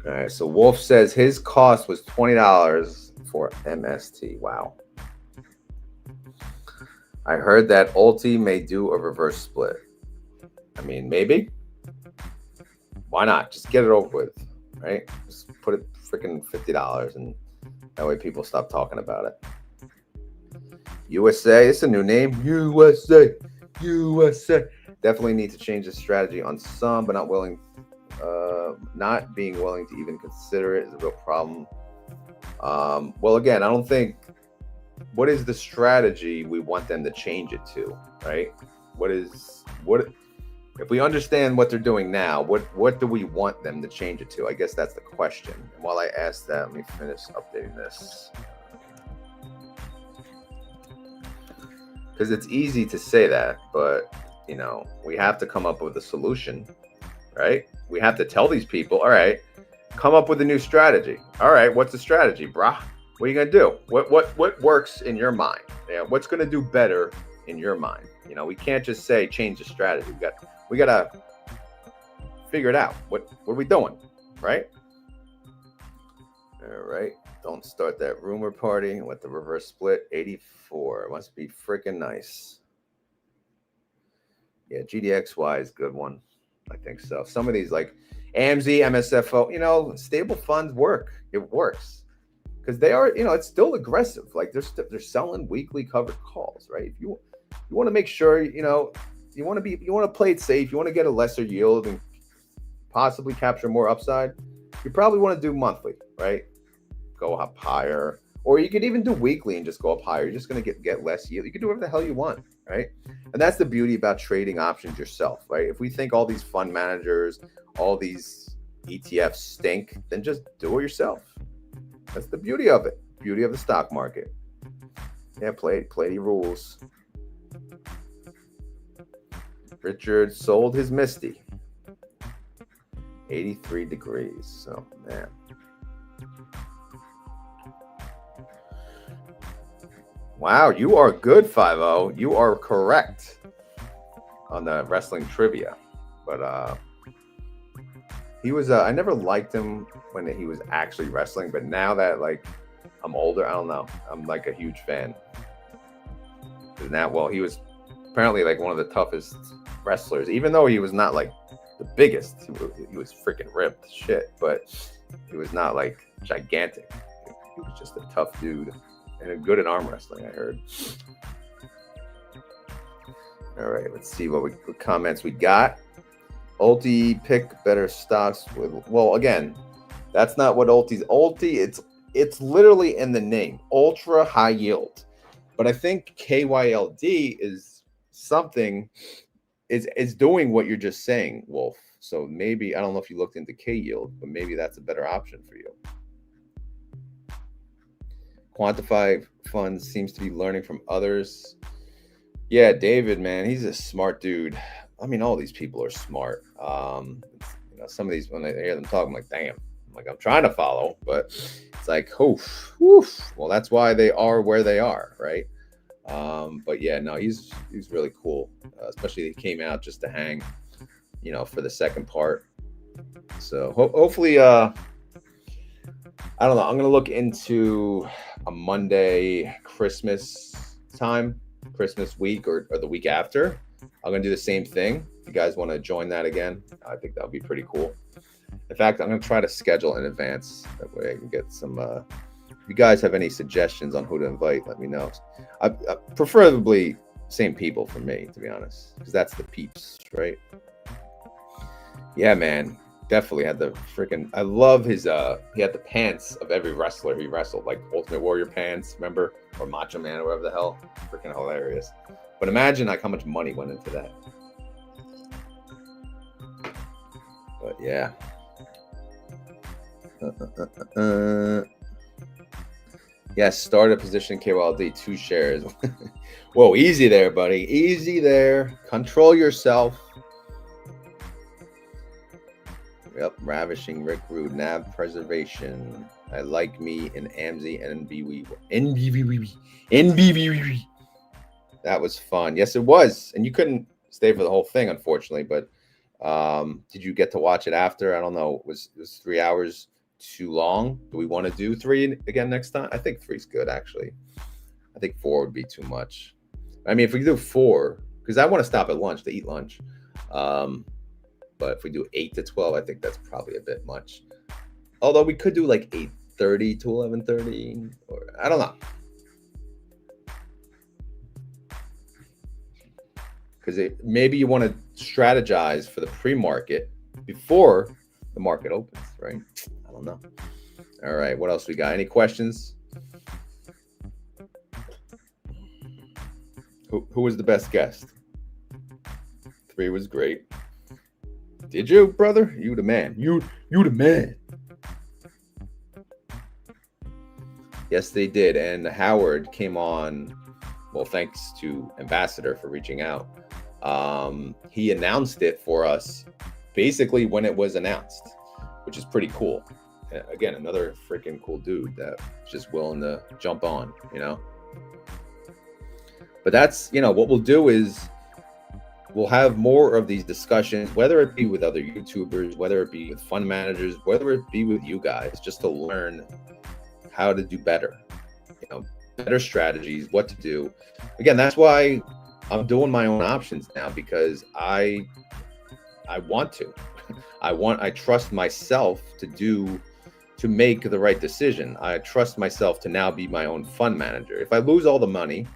All right, so Wolf says his cost was $20 for MST. Wow. I heard that ULTY may do a reverse split. I mean, maybe. Why not? Just get it over with, right? Just put it freaking $50, and that way people stop talking about it. USA, it's a new name. USA. Definitely need to change the strategy on some, but not being willing to even consider it is a real problem. Well, again, I don't think. What is the strategy we want them to change it to, right? What if we understand what they're doing now, what do we want them to change it to? I guess that's the question. And while I ask that, let me finish updating this. Because it's easy to say that, but you know, we have to come up with a solution, right? We have to tell these people, all right, come up with a new strategy. All right, what's the strategy, brah? What are you gonna do? What works in your mind? Yeah, what's gonna do better in your mind? You know, we can't just say change the strategy. We gotta figure it out. What are we doing, right? All right. Don't start that rumor party with the reverse split. 84 must be freaking nice. Yeah, GDXY is a good one. I think so. Some of these like AMZ, MSFO, you know, stable funds work. It works because they are, you know, it's still aggressive. Like they're selling weekly covered calls, right? If you want to make sure, you know, you want to play it safe. You want to get a lesser yield and possibly capture more upside. You probably want to do monthly, right? Go up higher, or you could even do weekly and just go up higher. You're just going to get less yield. You can do whatever the hell you want, right? And that's the beauty about trading options yourself, right? If we think all these fund managers, all these ETFs stink, then just do it yourself. That's the beauty of it. Beauty of the stock market. Yeah, play the rules. Richard sold his MSTY. 83 degrees. So, man. Wow, you are good, 5-0. You are correct on the wrestling trivia. But he was I never liked him when he was actually wrestling, but now that like I'm older, I don't know. I'm like a huge fan. Now, well, he was apparently like one of the toughest wrestlers, even though he was not like the biggest. He was freaking ripped shit, but he was not like gigantic. He was just a tough dude. And good at arm wrestling, I heard. All right, let's see what comments we got. ULTY, pick better stocks with. Well, again, that's not what ULTY's. ULTY, it's literally in the name, ultra high yield. But I think KYLD is something is doing what you're just saying, Wolf. So maybe I don't know if you looked into K yield, but maybe that's a better option for you. Quantified funds seems to be learning from others. Yeah, David, man, he's a smart dude. I mean, all these people are smart. You know, some of these, when I hear them talk, I'm like, damn. I'm trying to follow, but it's like, oof. Well, that's why they are where they are, right? But yeah, no, he's really cool. Especially he came out just to hang, you know, for the second part. So hopefully, I don't know. I'm gonna look into a Monday Christmas time, Christmas week, or the week after. I'm gonna do the same thing. If you guys want to join that again, I think that would be pretty cool. In fact, I'm gonna try to schedule in advance. That way I can get some. If you guys have any suggestions on who to invite, let me know. I preferably same people for me, to be honest, because that's the peeps, right? Yeah, man. Definitely had the freaking. I love his. He had the pants of every wrestler he wrestled, like Ultimate Warrior pants, remember, or Macho Man, or whatever the hell. Freaking hilarious. But imagine like how much money went into that. But yeah. Yes, start a position KYLD 2 shares. Whoa, easy there, buddy. Easy there. Control yourself. Yep, ravishing Rick Rude, NAV preservation. I like me in AMSI and NBV. That was fun. Yes, it was. And you couldn't stay for the whole thing, unfortunately. But did you get to watch it after? I don't know. Was 3 hours too long? Do we want to do 3 again next time? I think 3 is good, actually. I think 4 would be too much. I mean, if we do 4, because I want to stop at lunch to eat lunch. But if we do 8 to 12, I think that's probably a bit much. Although we could do like 8:30 to 11:30, or I don't know. Because maybe you want to strategize for the pre-market before the market opens, right? I don't know. All right, what else we got? Any questions? Who was the best guest? 3 was great. Did you, brother? You the man. You the man. Yes, they did. And Howard came on. Well, thanks to Ambassador for reaching out. He announced it for us basically when it was announced, which is pretty cool. Again, another freaking cool dude that's just willing to jump on, you know. But that's, you know, what we'll do is we'll have more of these discussions, whether it be with other YouTubers, whether it be with fund managers, whether it be with you guys, just to learn how to do better, you know, better strategies, what to do. Again, that's why I'm doing my own options now, because I want to. I trust myself to make the right decision. I trust myself to now be my own fund manager. If I lose all the money,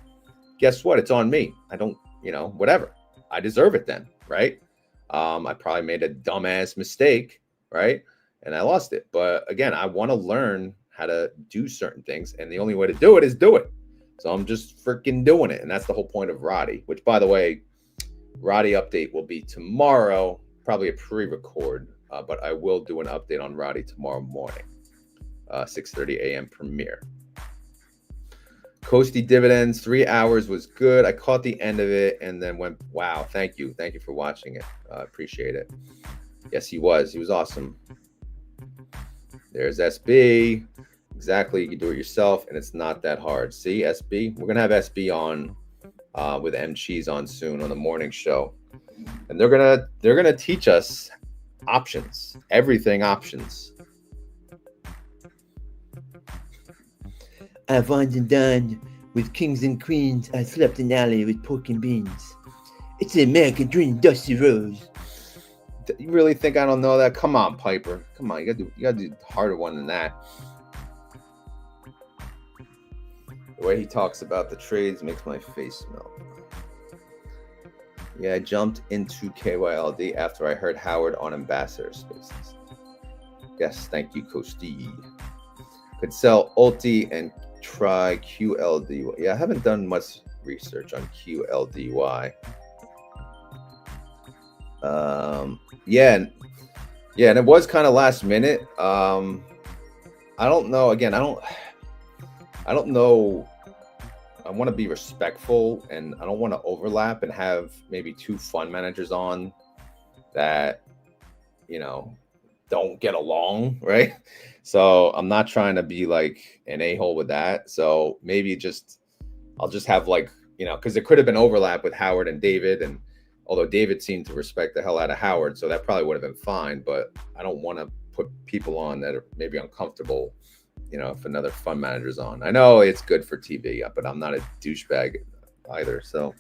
guess what? It's on me. I don't, you know, whatever. I deserve it then, right? I probably made a dumbass mistake, right? And I lost it. But again, I want to learn how to do certain things, and the only way to do it is do it. So I'm just freaking doing it. And that's the whole point of Roddy, which, by the way, Roddy update will be tomorrow, probably a pre-record, but I will do an update on Roddy tomorrow morning, 6:30 a.m. premiere. Coasty dividends, 3 hours was good. I caught the end of it and then went, wow, thank you for watching it. Appreciate it. Yes, he was awesome. There's SB. Exactly, you can do it yourself, and it's not that hard. See, SB, we're gonna have SB on with M Cheese on soon on the morning show, and they're gonna teach us options, everything options. I wined and dined with kings and queens. I slept in an alley with pork and beans. It's the American dream, Dusty Rose. You really think I don't know that? Come on, Piper. Come on, you gotta do a harder one than that. The way he talks about the trades makes my face melt. Yeah, I jumped into KYLD after I heard Howard on Ambassador Spaces. Yes, thank you, Coasty. Could sell ULTY and try QLDY. Yeah, I haven't done much research on QLDY. Yeah, and it was kind of last minute. I don't know. Again, I don't know. I want to be respectful, and I don't want to overlap and have maybe 2 fund managers on that, you know, don't get along, right? So I'm not trying to be like an a-hole with that. So maybe just I'll just have like, you know, because there could have been overlap with Howard and David, and although David seemed to respect the hell out of Howard, so that probably would have been fine, but I don't want to put people on that are maybe uncomfortable, you know, if another fund manager's on. I know it's good for TV, but I'm not a douchebag either, so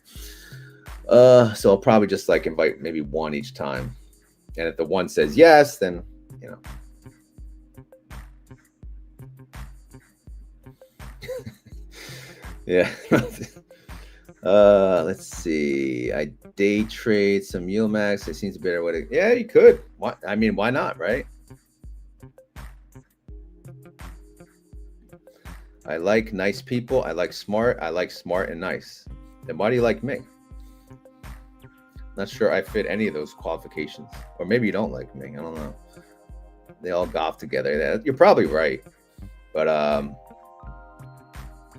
I'll probably just like invite maybe one each time, and if the one says yes, then, you know. Yeah. Let's see. I day trade some YieldMax. It seems a better way to. Yeah, you could. Why? I mean, why not, right? I like nice people. I like smart. I like smart and nice. Then why do you like me? Not sure I fit any of those qualifications. Or maybe you don't like me. I don't know. They all golf together. You're probably right. But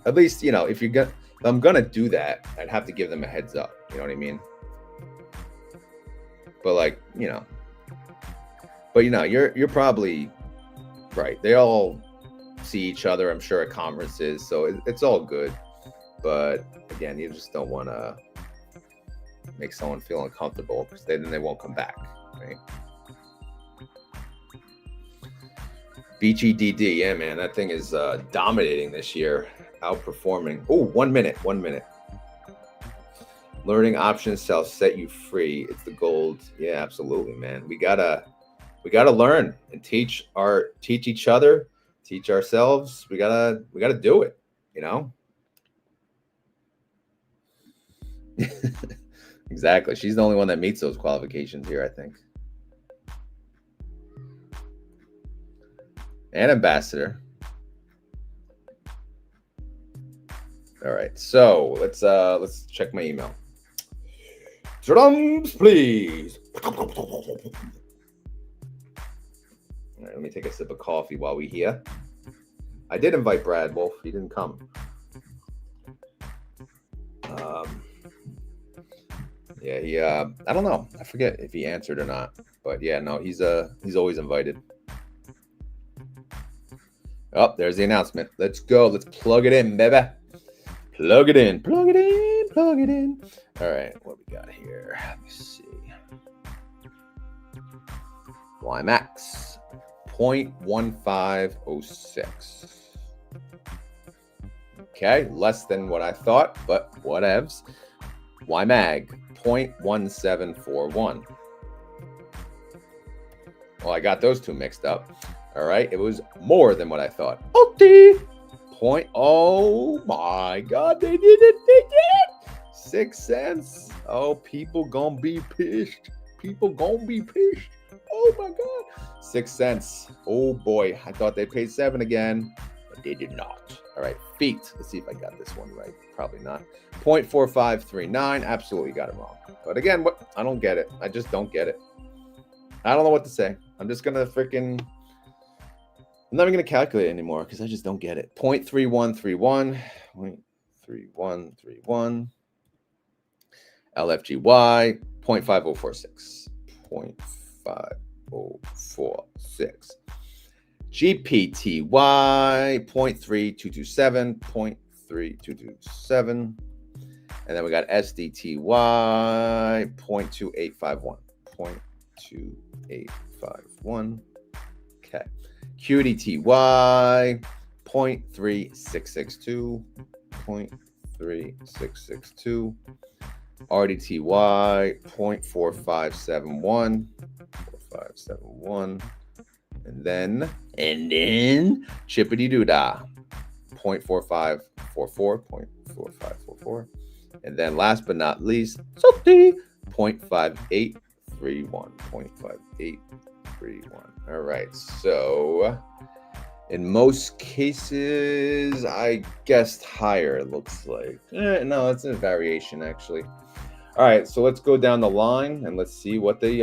at least, you know, if I'm gonna do that, I'd have to give them a heads up. You know what I mean? But like, you know, you're probably right. They all see each other, I'm sure, at conferences, so it's all good. But again, you just don't want to make someone feel uncomfortable, because then they won't come back, right? BGDD, yeah, man, that thing is dominating this year, outperforming. Oh, 1 minute. Learning options shall set you free. It's the gold. Yeah, absolutely, man. We gotta learn and teach each other, teach ourselves. We gotta do it, you know. Exactly. She's the only one that meets those qualifications here, I think. And ambassador. All right, so let's check my email. Drums, please. All right, let me take a sip of coffee while we here. I did invite Brad Wolf. He didn't come. Yeah, I don't know. I forget if he answered or not. But yeah, no, he's always invited. Oh, there's the announcement. Let's go. Let's plug it in, baby. Plug it in. Plug it in. Plug it in. All right, what we got here? Let me see. YieldMax 0.1506. Okay, less than what I thought, but whatevs. YMAG 0.1741. Well, I got those two mixed up. All right, it was more than what I thought. ULTY oh my God, they did it. 6 cents. Oh, people gonna be pissed. Oh my God, 6 cents. Oh boy, I thought they paid 7 again, but they did not. All right, feet. Let's see if I got this one right. Probably not. 0.4539. Absolutely got it wrong. But again, what? I don't get it. I just don't get it. I don't know what to say. I'm just gonna freaking. I'm not even gonna calculate it anymore because I just don't get it. 0.3131. 0.3131. LFGY 0.5046. 0.5046. GPTY 0.3227. 0.3227. And then we got SDTY 0.2851. 0.2851. Okay. QDTY 0.3662. 0.3662. RDTY 0.4571. 4571. And then Chippity Doodah 0.4544. 0.4544. And then last but not least, ULTY 0.5831. 0.5831. All right. So in most cases, I guessed higher, it looks like. No, it's a variation actually. All right, so let's go down the line and let's see what they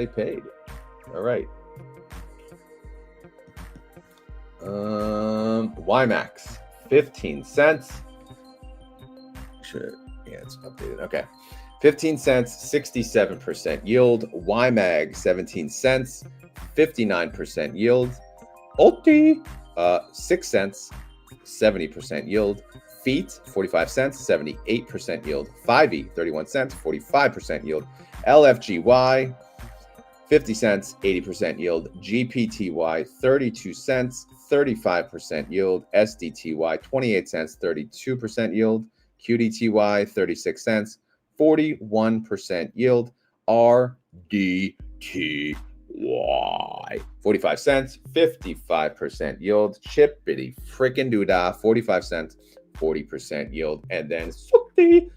paid. All right. YieldMax 15 cents. Sure. Yeah, it's updated. Okay. 15 cents, 67% yield. YMAG 17 cents, 59% yield. ULTY 6 cents, 70% yield. feet, 45 cents, 78% yield. 5E, 31 cents, 45% yield. LFGY, 50 cents, 80% yield. GPTY, 32 cents, 35% yield. SDTY, 28 cents, 32% yield. QDTY, 36 cents, 41% yield. RDTY, 45 cents, 55% yield. Chippity freaking doodah, 45 cents, 40% yield. And then SWOOTY,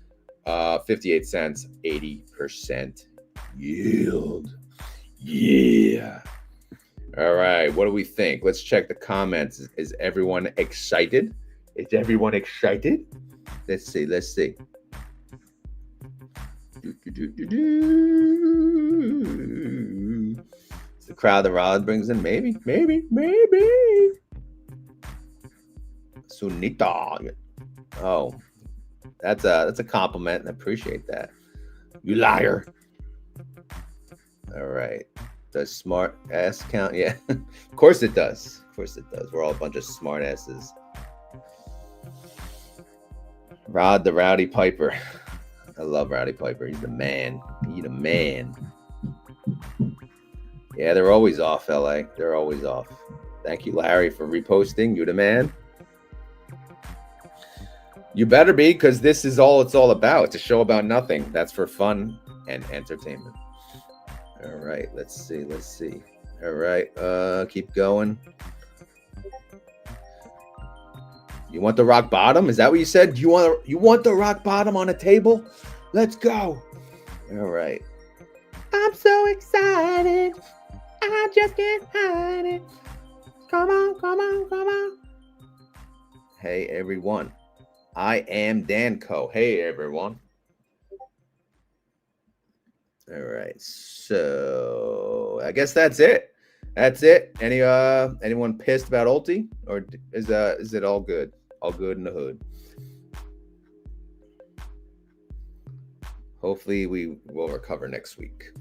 58 cents, 80% yield. Yeah. All right. What do we think? Let's check the comments. Is everyone excited? Is everyone excited? Let's see. Let's see. It's the crowd that Rod brings in. Maybe. Sunita. Oh, that's a compliment. I appreciate that. You liar. All right. Does smart ass count? Yeah. Of course it does. Of course it does. We're all a bunch of smart asses. Rod the Rowdy Piper. I love Rowdy Piper. He's the man. He's the man. Yeah, they're always off, LA. They're always off. Thank you, Larry, for reposting. You the man. You better be, because this is all it's all about. It's a show about nothing. That's for fun and entertainment. All right, let's see. All right, keep going. You want the rock bottom? Is that what you said? You want the rock bottom on a table? Let's go. All right. I'm so excited. I just can't hide it. Come on. Hey, everyone. I am Danco. Hey, everyone. All right. So I guess that's it. Anyone pissed about ULTY, or is it all good? All good in the hood. Hopefully we will recover next week.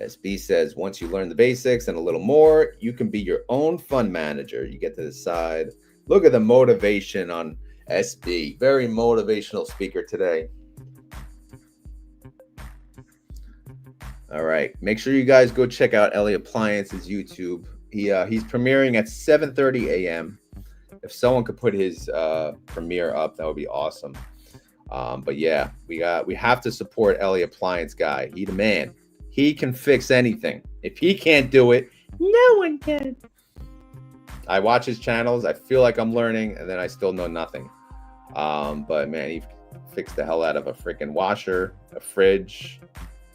SB says, once you learn the basics and a little more, you can be your own fund manager. You get to decide. Look at the motivation on SB. Very motivational speaker today. All right. Make sure you guys go check out Ellie Appliance's YouTube. He's premiering at 7:30 a.m. If someone could put his premiere up, that would be awesome. But yeah, we have to support Ellie Appliance guy. He the man. He can fix anything. If he can't do it, no one can. I watch his channels. I feel like I'm learning, and then I still know nothing. But man, he fixed the hell out of a freaking washer, a fridge.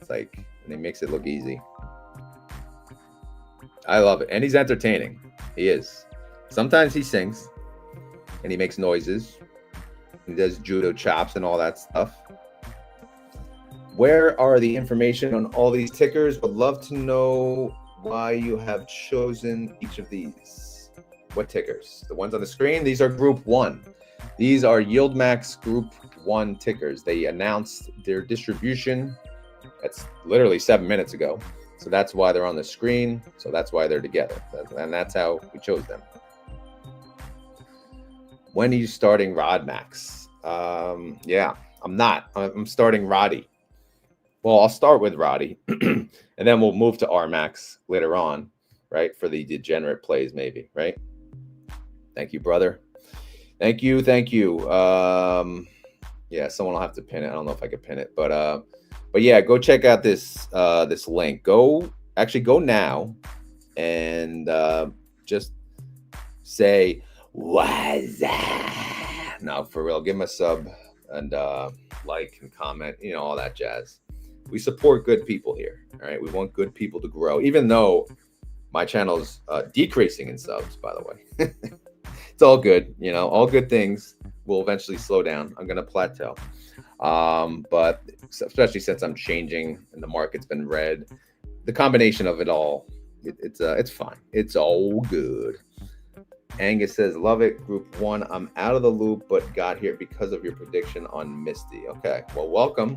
It's like, and he makes it look easy. I love it. And he's entertaining. He is. Sometimes he sings and he makes noises. He does judo chops and all that stuff. Where are the information on all these tickers? Would love to know why you have chosen each of these. What tickers? The ones on the screen? These are Group 1. These are YieldMax Group 1 tickers. They announced their distribution. That's literally 7 minutes ago. So that's why they're on the screen. So that's why they're together. And that's how we chose them. When are you starting RodMax? Yeah, I'm not. I'm starting Roddy. Well, I'll start with Roddy. And then we'll move to RMax later on, right? For the degenerate plays, maybe, right? Thank you, brother. Thank you. Yeah, someone will have to pin it. I don't know if I can pin it, but yeah, go check out this this link. Go now and just say what's that? No, for real. Give him a sub and like and comment, you know, all that jazz. We support good people here. All right, we want good people to grow, even though my channel is decreasing in subs, by the way. It's all good, you know, all good things will eventually slow down. I'm going to plateau. But especially since I'm changing and the market's been red, the combination of it all, it's fine. It's all good. Angus says, love it. Group 1, I'm out of the loop, but got here because of your prediction on MSTY. Okay, well, welcome.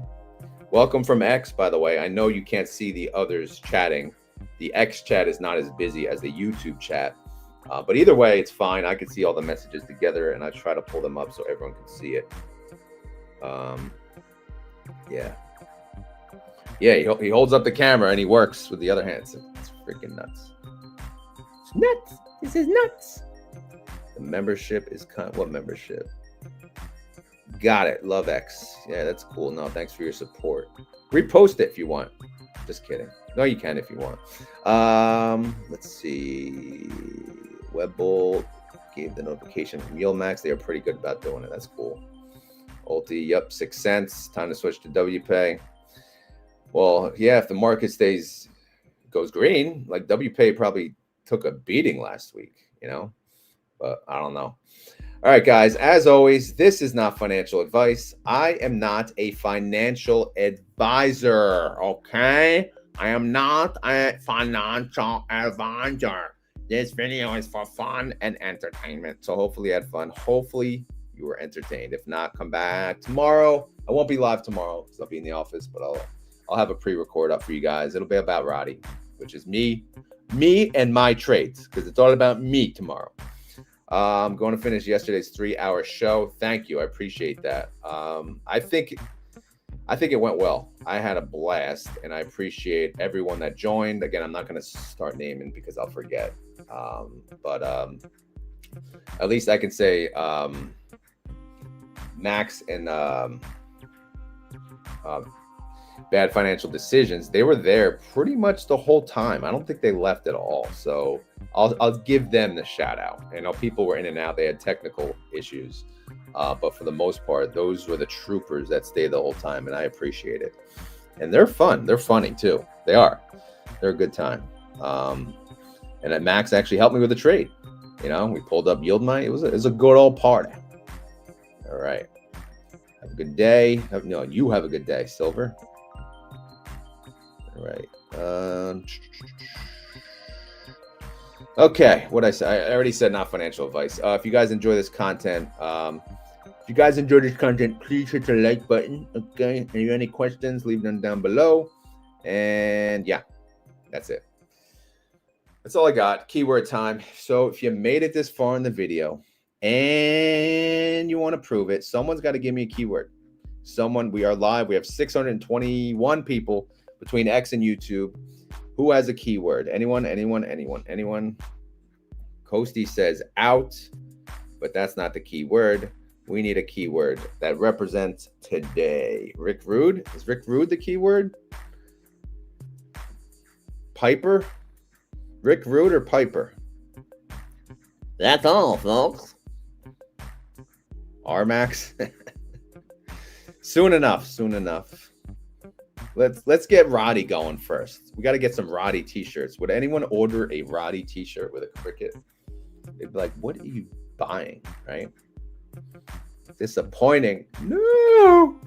Welcome from X, by the way. I know you can't see the others chatting. The X chat is not as busy as the YouTube chat. But either way, it's fine. I can see all the messages together, and I try to pull them up so everyone can see it. Yeah. Yeah, he holds up the camera and he works with the other hand. It's freaking nuts. It's nuts. This is nuts. The membership is what membership? Got it. Love X. Yeah, that's cool. No, thanks for your support. Repost it if you want. Just kidding. No, you can if you want. Let's see. WebBolt gave the notification from YieldMax. They are pretty good about doing it. That's cool. ULTY, yep, 6 cents. Time to switch to WPay. Well, yeah, if the market goes green, like WPay probably took a beating last week, but I don't know. All right, guys, as always, this is not financial advice. I am not a financial advisor, okay? I am not a financial advisor. This video is for fun and entertainment. So hopefully you had fun. Hopefully you were entertained. If not, come back tomorrow. I won't be live tomorrow because I'll be in the office, but I'll have a pre-record up for you guys. It'll be about Roddy, which is me and my trades, because it's all about me tomorrow. I'm going to finish yesterday's 3-hour show. Thank you. I appreciate that. I think it went well. I had a blast, and I appreciate everyone that joined. Again, I'm not going to start naming because I'll forget. But at least I can say Max and Bad Financial Decisions, they were there pretty much the whole time. I don't think they left at all. So I'll give them the shout out. I know people were in and out. They had technical issues. But for the most part, those were the troopers that stayed the whole time, and I appreciate it. And they're fun. They're funny too. They are. They're a good time. And then Max actually helped me with the trade. We pulled up YieldMax. It was a good old party. All right. Have a good day. No, you have a good day, Silver. All right. Okay, what I said, I already said not financial advice. If you guys enjoy this content, please hit the like button. Okay, if you have any questions, leave them down below. And yeah, that's it. That's all I got. Keyword time. So if you made it this far in the video and you want to prove it, someone's got to give me a keyword. We are live. We have 621 people between X and YouTube. Who has a keyword? Anyone? Coasty says out, but that's not the keyword. We need a keyword that represents today. Rick Rude? Is Rick Rude the keyword? Piper? Rick Rude or Piper? That's all, folks. RMAX? Soon enough. Let's get Roddy going first. We got to get some Roddy t-shirts. Would anyone order a Roddy t-shirt with a cricket? They'd be like, what are you buying, right? Disappointing. No.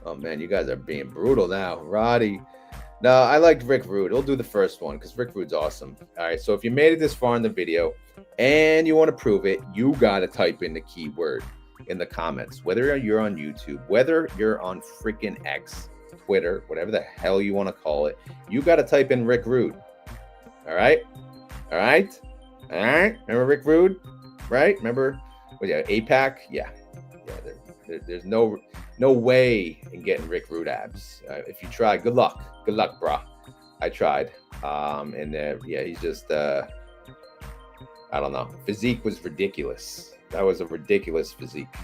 Oh, man, you guys are being brutal now. Roddy. No, I liked Rick Rude. We'll do the first one because Rick Rude's awesome. All right, so if you made it this far in the video and you want to prove it, you got to type in the keyword in the comments, whether you're on YouTube, whether you're on freaking X, Twitter, whatever the hell you want to call it, you got to type in Rick Rude. All right. Remember Rick Rude, right? Remember, APAC? Yeah. There's no way in getting Rick Rude abs. If you try, good luck, bro. I tried, he's just I don't know. Physique was ridiculous. That was a ridiculous physique.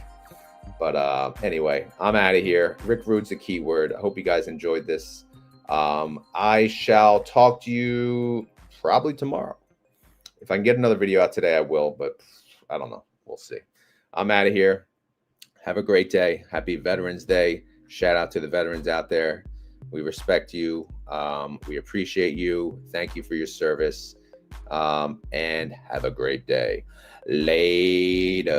But anyway, I'm out of here. Rick Rude's a keyword. I hope you guys enjoyed this. I shall talk to you probably tomorrow. If I can get another video out today, I will, but I don't know. We'll see. I'm out of here. Have a great day. Happy Veterans Day. Shout out to the veterans out there. We respect you. We appreciate you. Thank you for your service. And have a great day. Later.